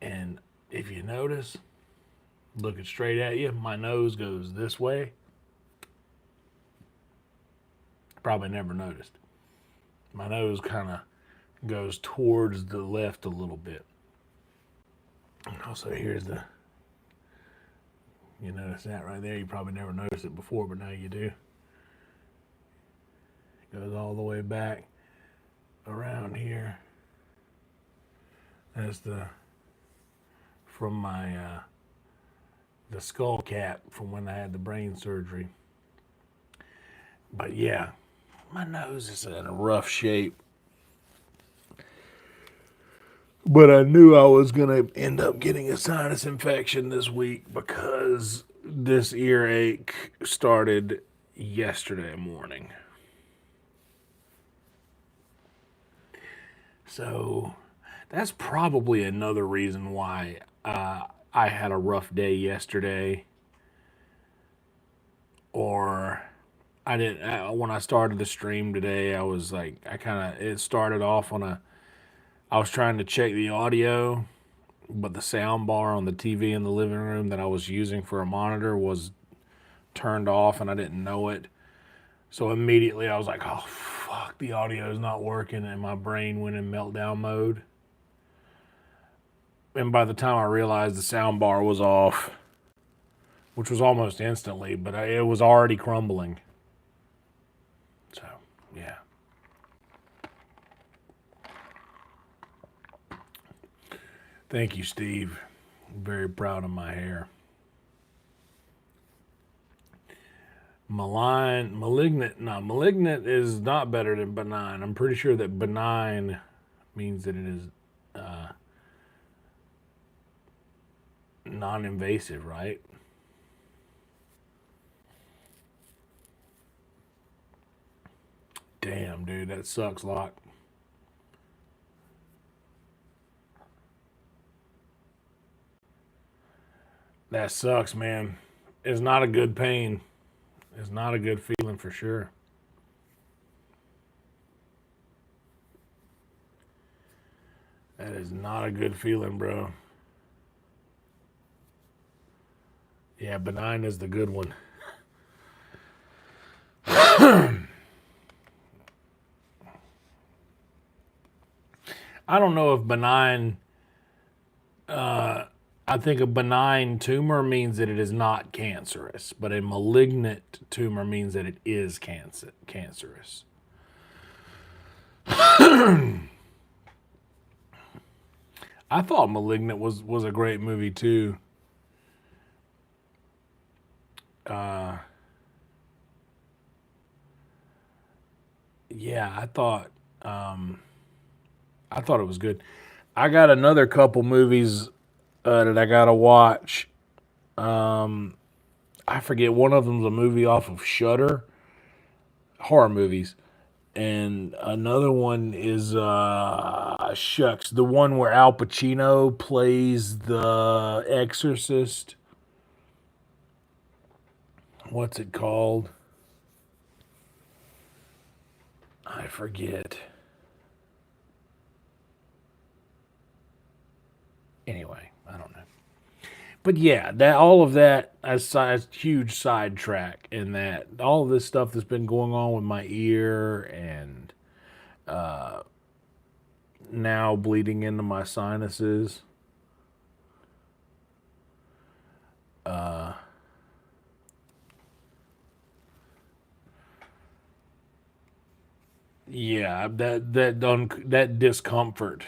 And if you notice, looking straight at you, my nose goes this way. Probably never noticed. My nose kind of goes towards the left a little bit. And also, here's you notice that right there. You probably never noticed it before, but now you do. It goes all the way back around here. That's from my the skull cap from when I had the brain surgery. But yeah, my nose is in a rough shape. But I knew I was going to end up getting a sinus infection this week because this earache started yesterday morning. So that's probably another reason why I had a rough day yesterday. Or I didn't, when I started the stream today, I was like, it started off I was trying to check the audio, but the sound bar on the TV in the living room that I was using for a monitor was turned off and I didn't know it. So immediately I was like, oh, fuck, the audio is not working, and my brain went in meltdown mode. And by the time I realized the sound bar was off, which was almost instantly, but it was already crumbling. So, yeah. Thank you, Steve. I'm very proud of my hair. Malignant is not better than benign. I'm pretty sure that benign means that it is non-invasive, right? Damn, dude, that sucks a lot. That sucks, man. It's not a good pain. It's not a good feeling for sure. That is not a good feeling, bro. Yeah, benign is the good one. I don't know if benign. I think a benign tumor means that it is not cancerous, but a malignant tumor means that it is cancerous. I thought Malignant was a great movie too. Uh, yeah, I thought it was good. I got another couple movies that I gotta watch. I forget, one of them's a movie off of Shudder, horror movies, and another one is shucks, the one where Al Pacino plays the exorcist. What's it called? I forget. Anyway, I don't know. But yeah, that all of that a huge sidetrack in that all of this stuff that's been going on with my ear and now bleeding into my sinuses. Yeah, that discomfort.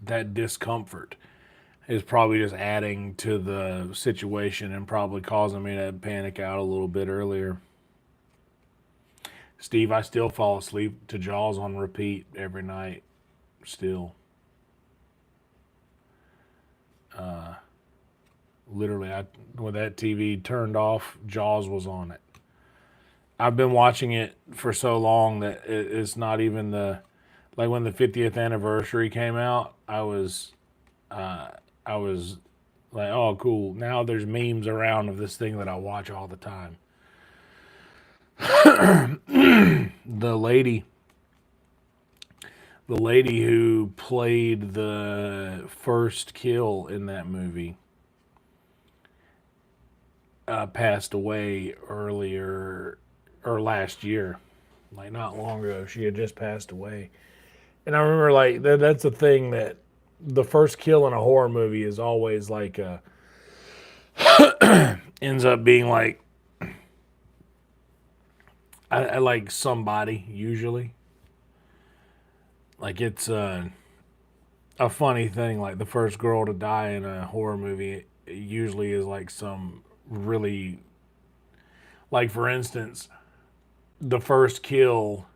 That discomfort is probably just adding to the situation and probably causing me to panic out a little bit earlier. Steve, I still fall asleep to Jaws on repeat every night. Still. Literally, when that TV turned off, Jaws was on it. I've been watching it for so long that it's not even the like when the 50th anniversary came out. I was like, oh, cool. Now there's memes around of this thing that I watch all the time. The lady, the lady who played the first kill in that movie passed away earlier or last year, like not long ago. She had just passed away, and I remember like that's a thing that the first kill in a horror movie is always like ends up being like I like somebody usually. Like it's a funny thing. Like the first girl to die in a horror movie usually is like some really like for instance the first kill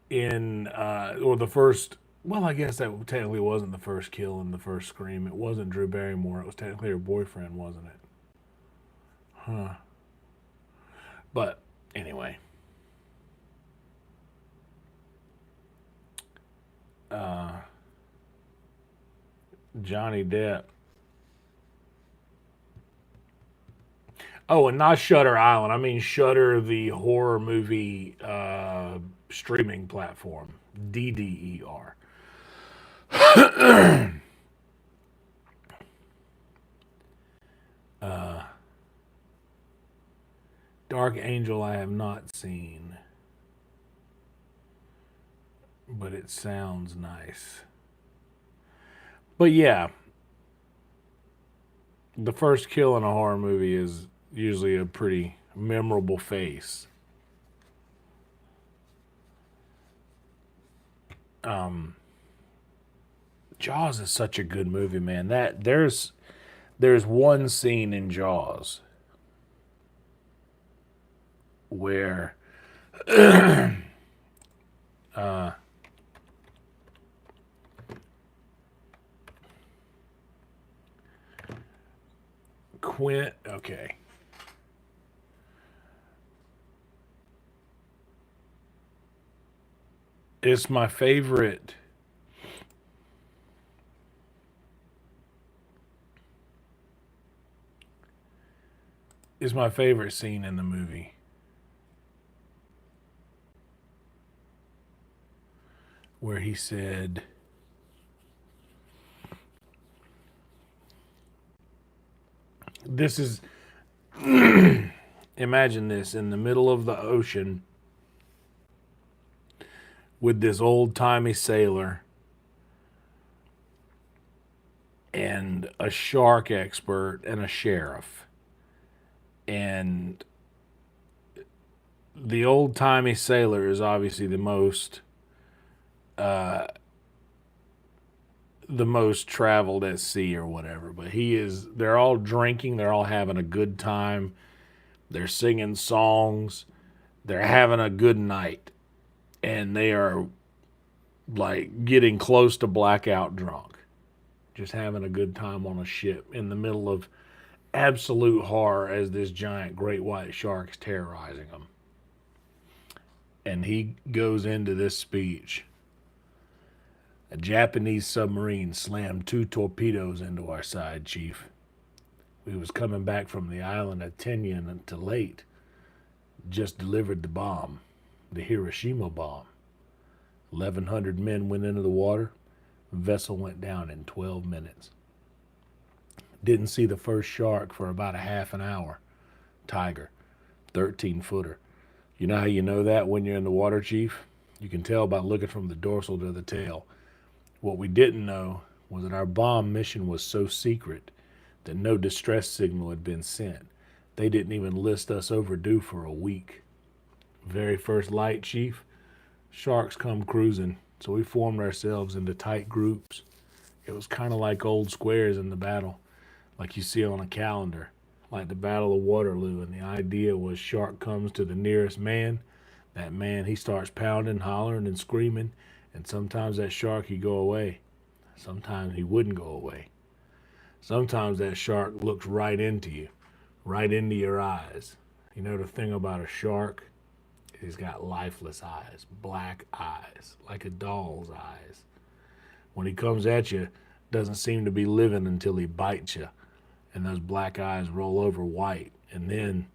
in or the first well I guess that technically wasn't the first kill in the first Scream. It wasn't Drew Barrymore. It was technically her boyfriend, wasn't it? Huh. But anyway, Johnny Depp. Oh, and not Shutter Island. I mean Shutter, the horror movie streaming platform. DDER. Dark Angel I have not seen, but it sounds nice. But yeah, the first kill in a horror movie is usually a pretty memorable face. Jaws is such a good movie, man. That there's one scene in Jaws where Quint, okay. It's my favorite. Is my favorite scene in the movie. Where he said, this is, imagine this, in the middle of the ocean with this old-timey sailor and a shark expert and a sheriff. And the old-timey sailor is obviously the most traveled at sea or whatever, but they're all drinking, they're all having a good time, they're singing songs, they're having a good night, and they are like getting close to blackout drunk, just having a good time on a ship in the middle of absolute horror as this giant great white shark is terrorizing them. And he goes into this speech. A Japanese submarine slammed 2 torpedoes into our side, Chief. We was coming back from the island of Tinian to late. Just delivered the bomb, the Hiroshima bomb. 1,100 men went into the water. Vessel went down in 12 minutes. Didn't see the first shark for about a half an hour. Tiger, 13-footer. You know how you know that when you're in the water, Chief? You can tell by looking from the dorsal to the tail. What we didn't know was that our bomb mission was so secret that no distress signal had been sent. They didn't even list us overdue for a week. Very first light, Chief, sharks come cruising, so we formed ourselves into tight groups. It was kind of like old squares in the battle, like you see on a calendar, like the Battle of Waterloo, and the idea was shark comes to the nearest man. That man, he starts pounding, hollering, and screaming, and sometimes that shark, he'd go away. Sometimes he wouldn't go away. Sometimes that shark looks right into you, right into your eyes. You know the thing about a shark? He's got lifeless eyes, black eyes, like a doll's eyes. When he comes at you, doesn't seem to be living until he bites you, and those black eyes roll over white, and then,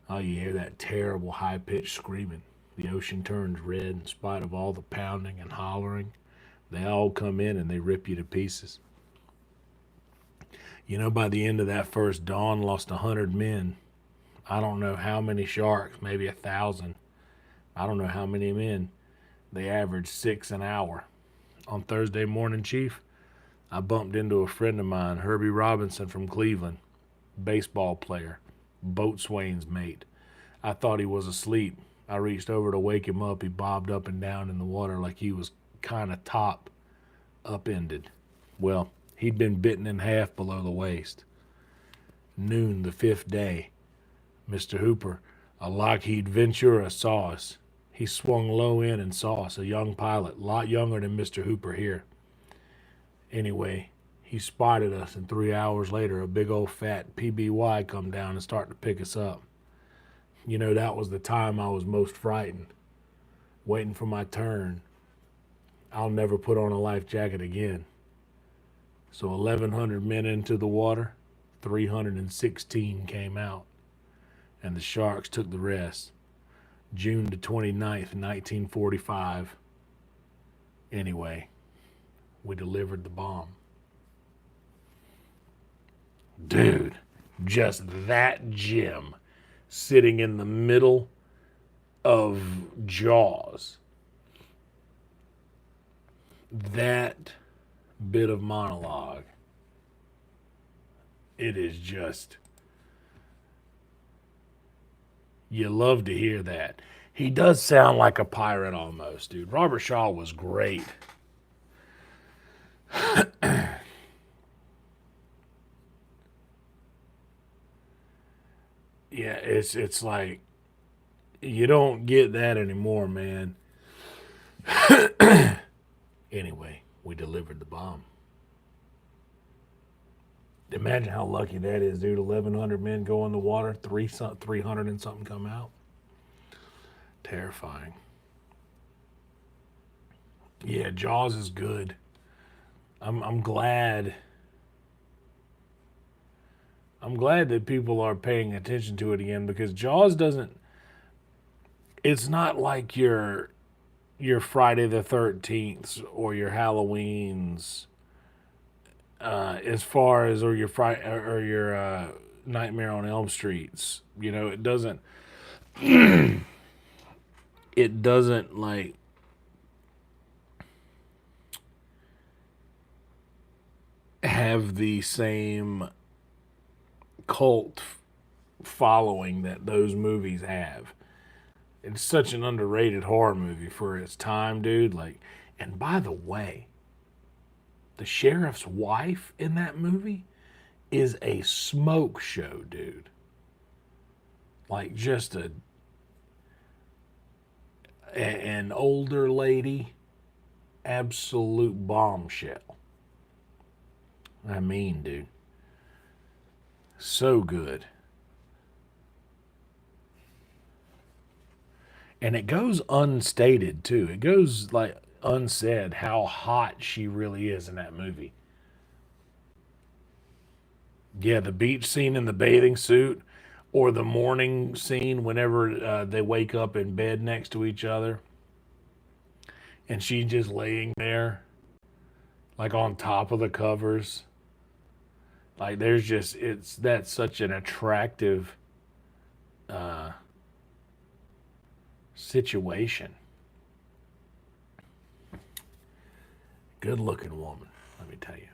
oh, you hear that terrible high-pitched screaming. The ocean turns red in spite of all the pounding and hollering. They all come in and they rip you to pieces. You know, by the end of that first dawn, lost 100 men. I don't know how many sharks, maybe 1,000. I don't know how many men. They averaged 6 an hour. On Thursday morning, Chief, I bumped into a friend of mine, Herbie Robinson from Cleveland, baseball player, boatswain's mate. I thought he was asleep. I reached over to wake him up. He bobbed up and down in the water like he was kind of upended. Well, he'd been bitten in half below the waist. Noon the 5th day, Mr. Hooper, a Lockheed Ventura, saw us. He swung low in and saw us, a young pilot, a lot younger than Mr. Hooper here. Anyway, he spotted us, and 3 hours later, a big old fat PBY come down and started to pick us up. You know, that was the time I was most frightened, waiting for my turn. I'll never put on a life jacket again. So 1,100 men into the water, 316 came out, and the sharks took the rest. June the 29th, 1945. Anyway, we delivered the bomb. Dude, just that gem sitting in the middle of Jaws. That bit of monologue, it is just, you love to hear that. He does sound like a pirate almost, dude. Robert Shaw was great. Yeah, it's like You don't get that anymore, man. Anyway, we delivered the bomb. Imagine how lucky that is, dude. 1,100 men go in the water, 300 and something come out. Terrifying. Yeah, Jaws is good. I'm glad. I'm glad that people are paying attention to it again because Jaws doesn't. It's not like your Friday the 13th or your Halloweens, as far as or your Friday or your Nightmare on Elm Streets. You know, it doesn't. It doesn't like have the same cult following that those movies have. It's such an underrated horror movie for its time, dude. Like, and by the way, the sheriff's wife in that movie is a smoke show, dude. Like, just an older lady, absolute bombshell. I mean, dude, so good. And it goes unstated too. It goes like unsaid how hot she really is in that movie. Yeah, the beach scene in the bathing suit, or the morning scene whenever they wake up in bed next to each other, and she's just laying there, like on top of the covers. Like there's just it's that's such an attractive uh, situation. Good looking woman, let me tell you.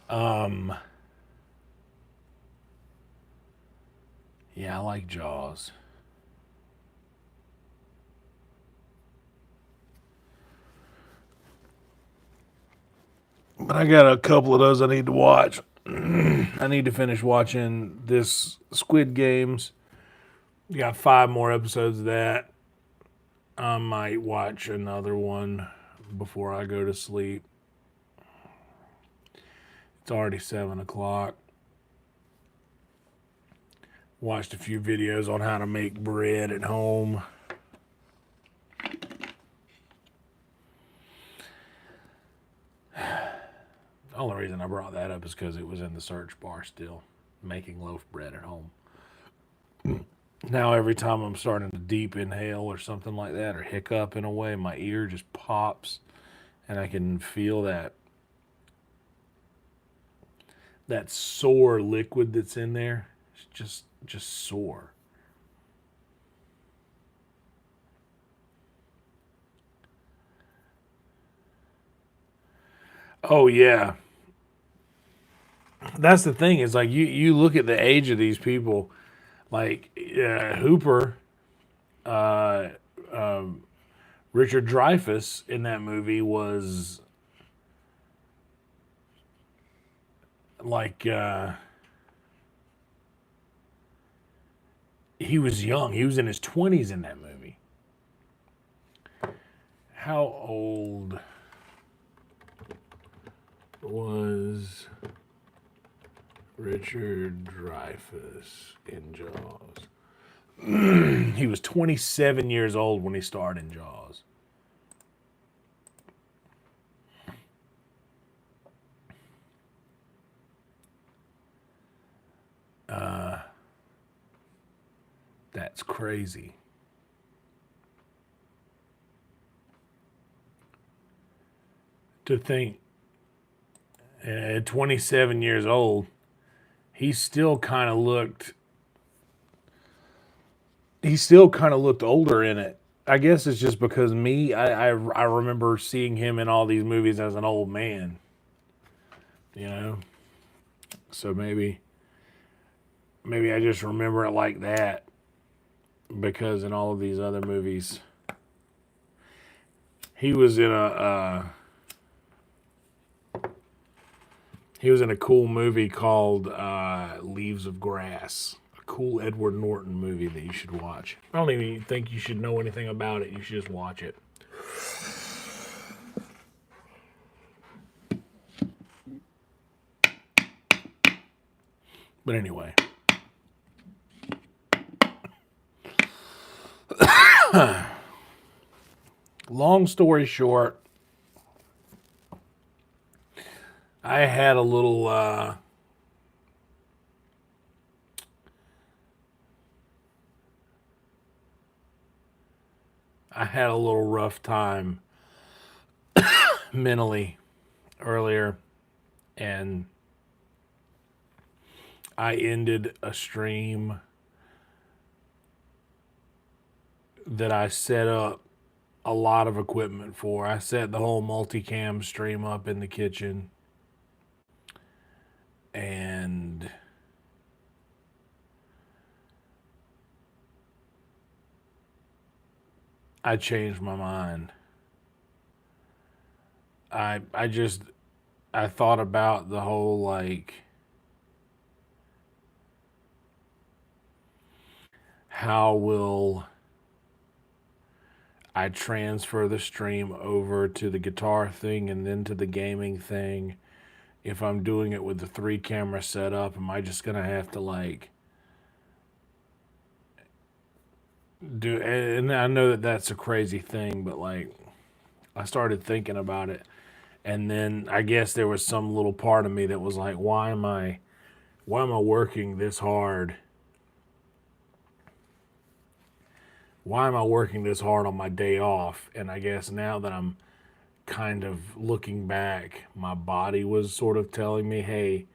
Um, yeah, I like Jaws. But I got a couple of those I need to watch. I need to finish watching this Squid Games. You got 5 more episodes of that. I might watch another one before I go to sleep. It's already 7 o'clock. Watched a few videos on how to make bread at home. The only reason I brought that up is because it was in the search bar still. Making loaf bread at home. Now every time I'm starting to deep inhale or something like that, or hiccup in a way, my ear just pops, and I can feel that sore liquid that's in there. It's just sore. Oh yeah, that's the thing. Is like you look at the age of these people, like Hooper, uh, um, Richard Dreyfuss in that movie was like he was young. He was in his 20s in that movie. How old was Richard Dreyfuss in Jaws? He was 27 years old when he starred in Jaws. That's crazy. To think at 27 years old, he still kind of looked older in it. I guess it's just because I remember seeing him in all these movies as an old man, you know. So maybe I just remember it like that because in all of these other movies he was in a cool movie called Leaves of Grass cool Edward Norton movie that you should watch. I don't even think you should know anything about it. You should just watch it. But anyway. Long story short, I had a little rough time mentally earlier, and I ended a stream that I set up a lot of equipment for. I set the whole multicam stream up in the kitchen, and I changed my mind. I thought about the whole, like, how will I transfer the stream over to the guitar thing and then to the gaming thing? If I'm doing it with the 3-camera setup, am I just gonna have to, like, do? And I know that that's a crazy thing, but, like, I started thinking about it, and then I guess there was some little part of me that was like, why am I working this hard? Why am I working this hard on my day off? And I guess now that I'm kind of looking back, my body was sort of telling me, hey,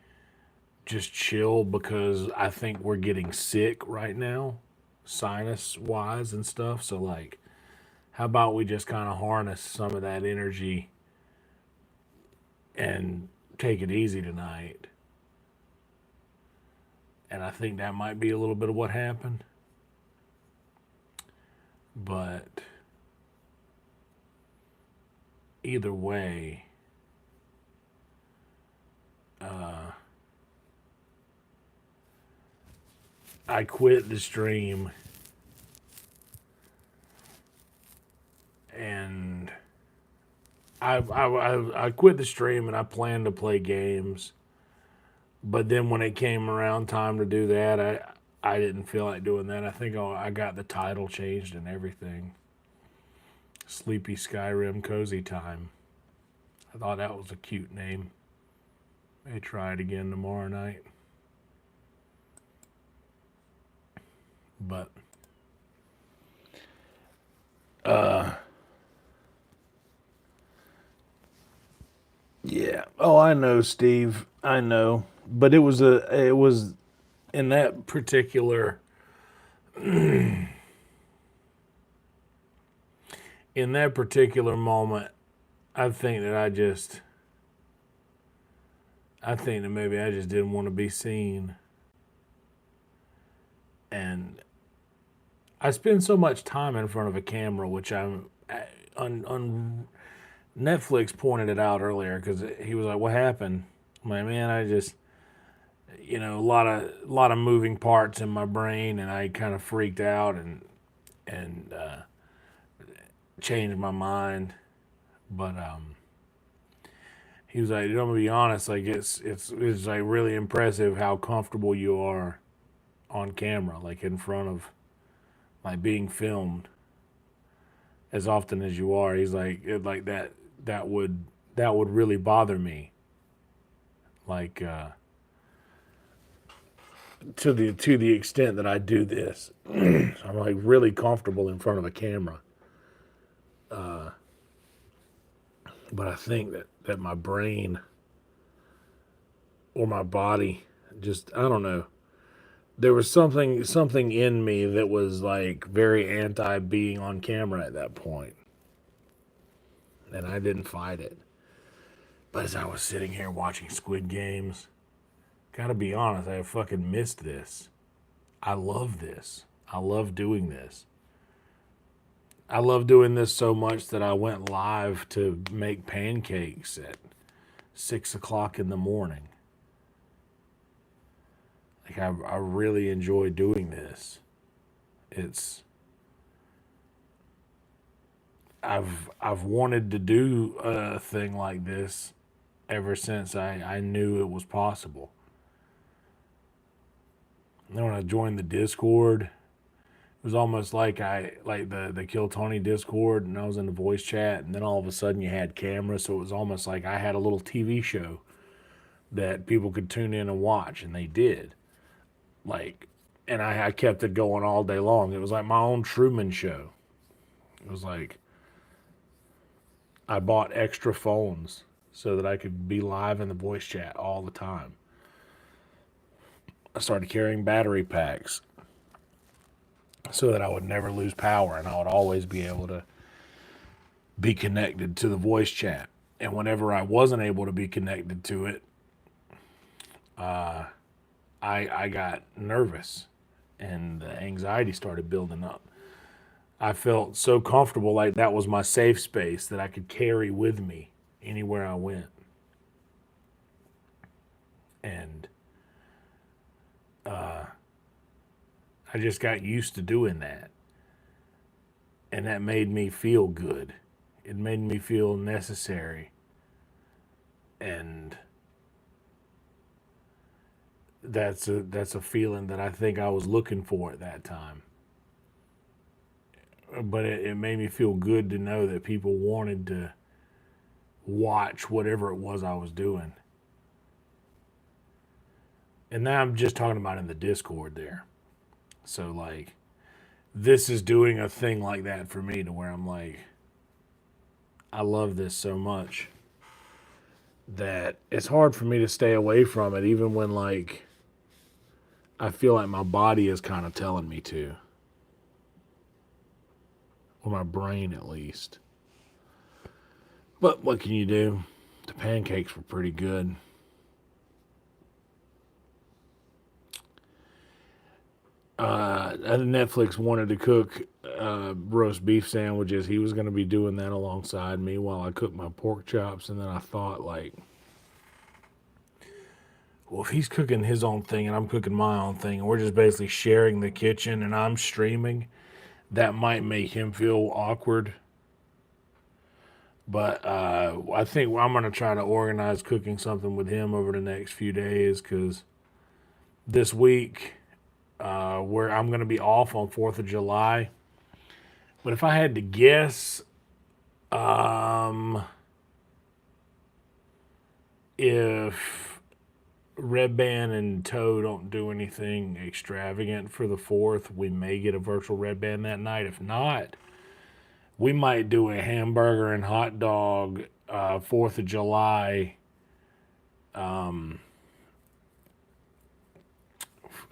just chill, because I think we're getting sick right now, sinus wise and stuff. So, like, how about we just kind of harness some of that energy and take it easy tonight? And I think that might be a little bit of what happened. But either way, I quit the stream, and I quit the stream, and I planned to play games. But then when it came around time to do that, I didn't feel like doing that. I think I got the title changed and everything. Sleepy Skyrim Cozy Time. I thought that was a cute name. May try it again tomorrow night. But yeah. Oh, I know, Steve. I know. But it was in that particular moment, I think that maybe I just didn't want to be seen. And I spend so much time in front of a camera, which I'm on Netflix pointed it out earlier, because he was like, "What happened?" I'm like, "Man, I just, a lot of moving parts in my brain, and I kind of freaked out and changed my mind." But he was like, "I'm gonna be honest, like it's like really impressive how comfortable you are on camera, like in front of, like, being filmed as often as you are." He's like, that would really bother me, like to the extent that I do this. I'm like really comfortable in front of a camera, but I think that my brain or my body, just, I don't know. There was something in me that was like very anti being on camera at that point, and I didn't fight it. But as I was sitting here watching Squid Games, gotta be honest, I fucking missed this. I love this. I love doing this. I love doing this so much that I went live to make pancakes at 6 o'clock in the morning. Like I really enjoy doing this. It's I've wanted to do a thing like this ever since I knew it was possible. And then when I joined the Discord, it was almost like the Kill Tony Discord, and I was in the voice chat, and then all of a sudden you had cameras, so it was almost like I had a little TV show that people could tune in and watch, and they did. Like, and I kept it going all day long. It was like my own Truman Show. It was like I bought extra phones so that I could be live in the voice chat all the time. I started carrying battery packs so that I would never lose power and I would always be able to be connected to the voice chat. And whenever I wasn't able to be connected to it, I got nervous and the anxiety started building up. I felt so comfortable, like that was my safe space that I could carry with me anywhere I went. And I just got used to doing that. And that made me feel good. It made me feel necessary. And that's a feeling that I think I was looking for at that time. But it made me feel good to know that people wanted to watch whatever it was I was doing. And now I'm just talking about in the Discord there. So, like, this is doing a thing like that for me to where I'm like, I love this so much that it's hard for me to stay away from it, even when, like, I feel like my body is kind of telling me to. Or my brain, at least. But what can you do? The pancakes were pretty good. Netflix wanted to cook roast beef sandwiches. He was going to be doing that alongside me while I cooked my pork chops. And then I thought, like, well, if he's cooking his own thing and I'm cooking my own thing, and we're just basically sharing the kitchen and I'm streaming, that might make him feel awkward. But I think I'm going to try to organize cooking something with him over the next few days because this week where I'm going to be off on 4th of July. But if I had to guess, if Red Band and Toe don't do anything extravagant for the 4th, we may get a virtual Red Band that night. If not, we might do a hamburger and hot dog 4th of July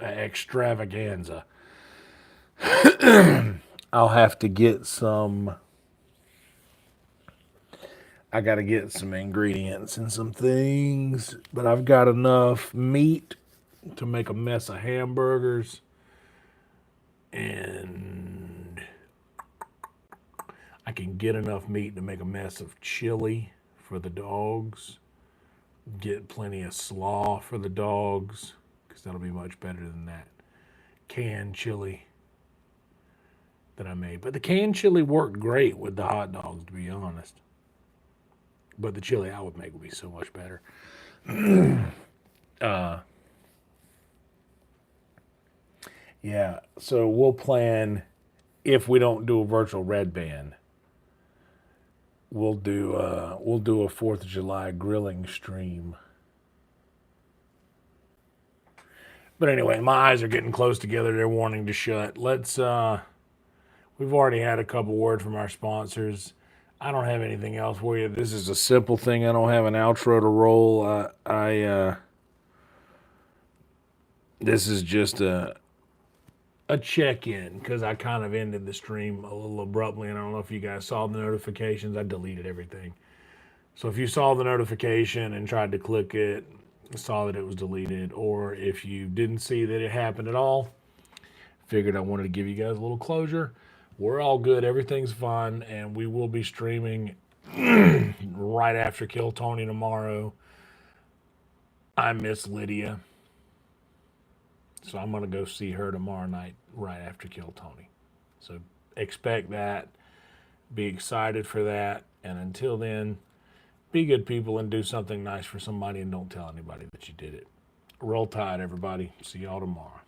extravaganza. I'll have to get some. I got to get some ingredients and some things, but I've got enough meat to make a mess of hamburgers, and I can get enough meat to make a mess of chili for the dogs. Get plenty of slaw for the dogs, because that'll be much better than that canned chili that I made. But the canned chili worked great with the hot dogs, to be honest. But the chili I would make would be so much better. Yeah, so we'll plan, if we don't do a virtual Red Band, we'll do a 4th of July grilling stream. But anyway, my eyes are getting close together. They're wanting to shut. We've already had a couple words from our sponsors. I don't have anything else for you. This is a simple thing. I don't have an outro to roll. This is just a check-in because I kind of ended the stream a little abruptly, and I don't know if you guys saw the notifications. I deleted everything. So if you saw the notification and tried to click it, saw that it was deleted, or if you didn't see that it happened at all, figured I wanted to give you guys a little closure. We're all good. Everything's fine, and we will be streaming right after Kill Tony tomorrow. I miss Lydia. So I'm going to go see her tomorrow night right after Kill Tony. So expect that. Be excited for that. And until then, be good people and do something nice for somebody and don't tell anybody that you did it. Roll Tide, everybody. See y'all tomorrow.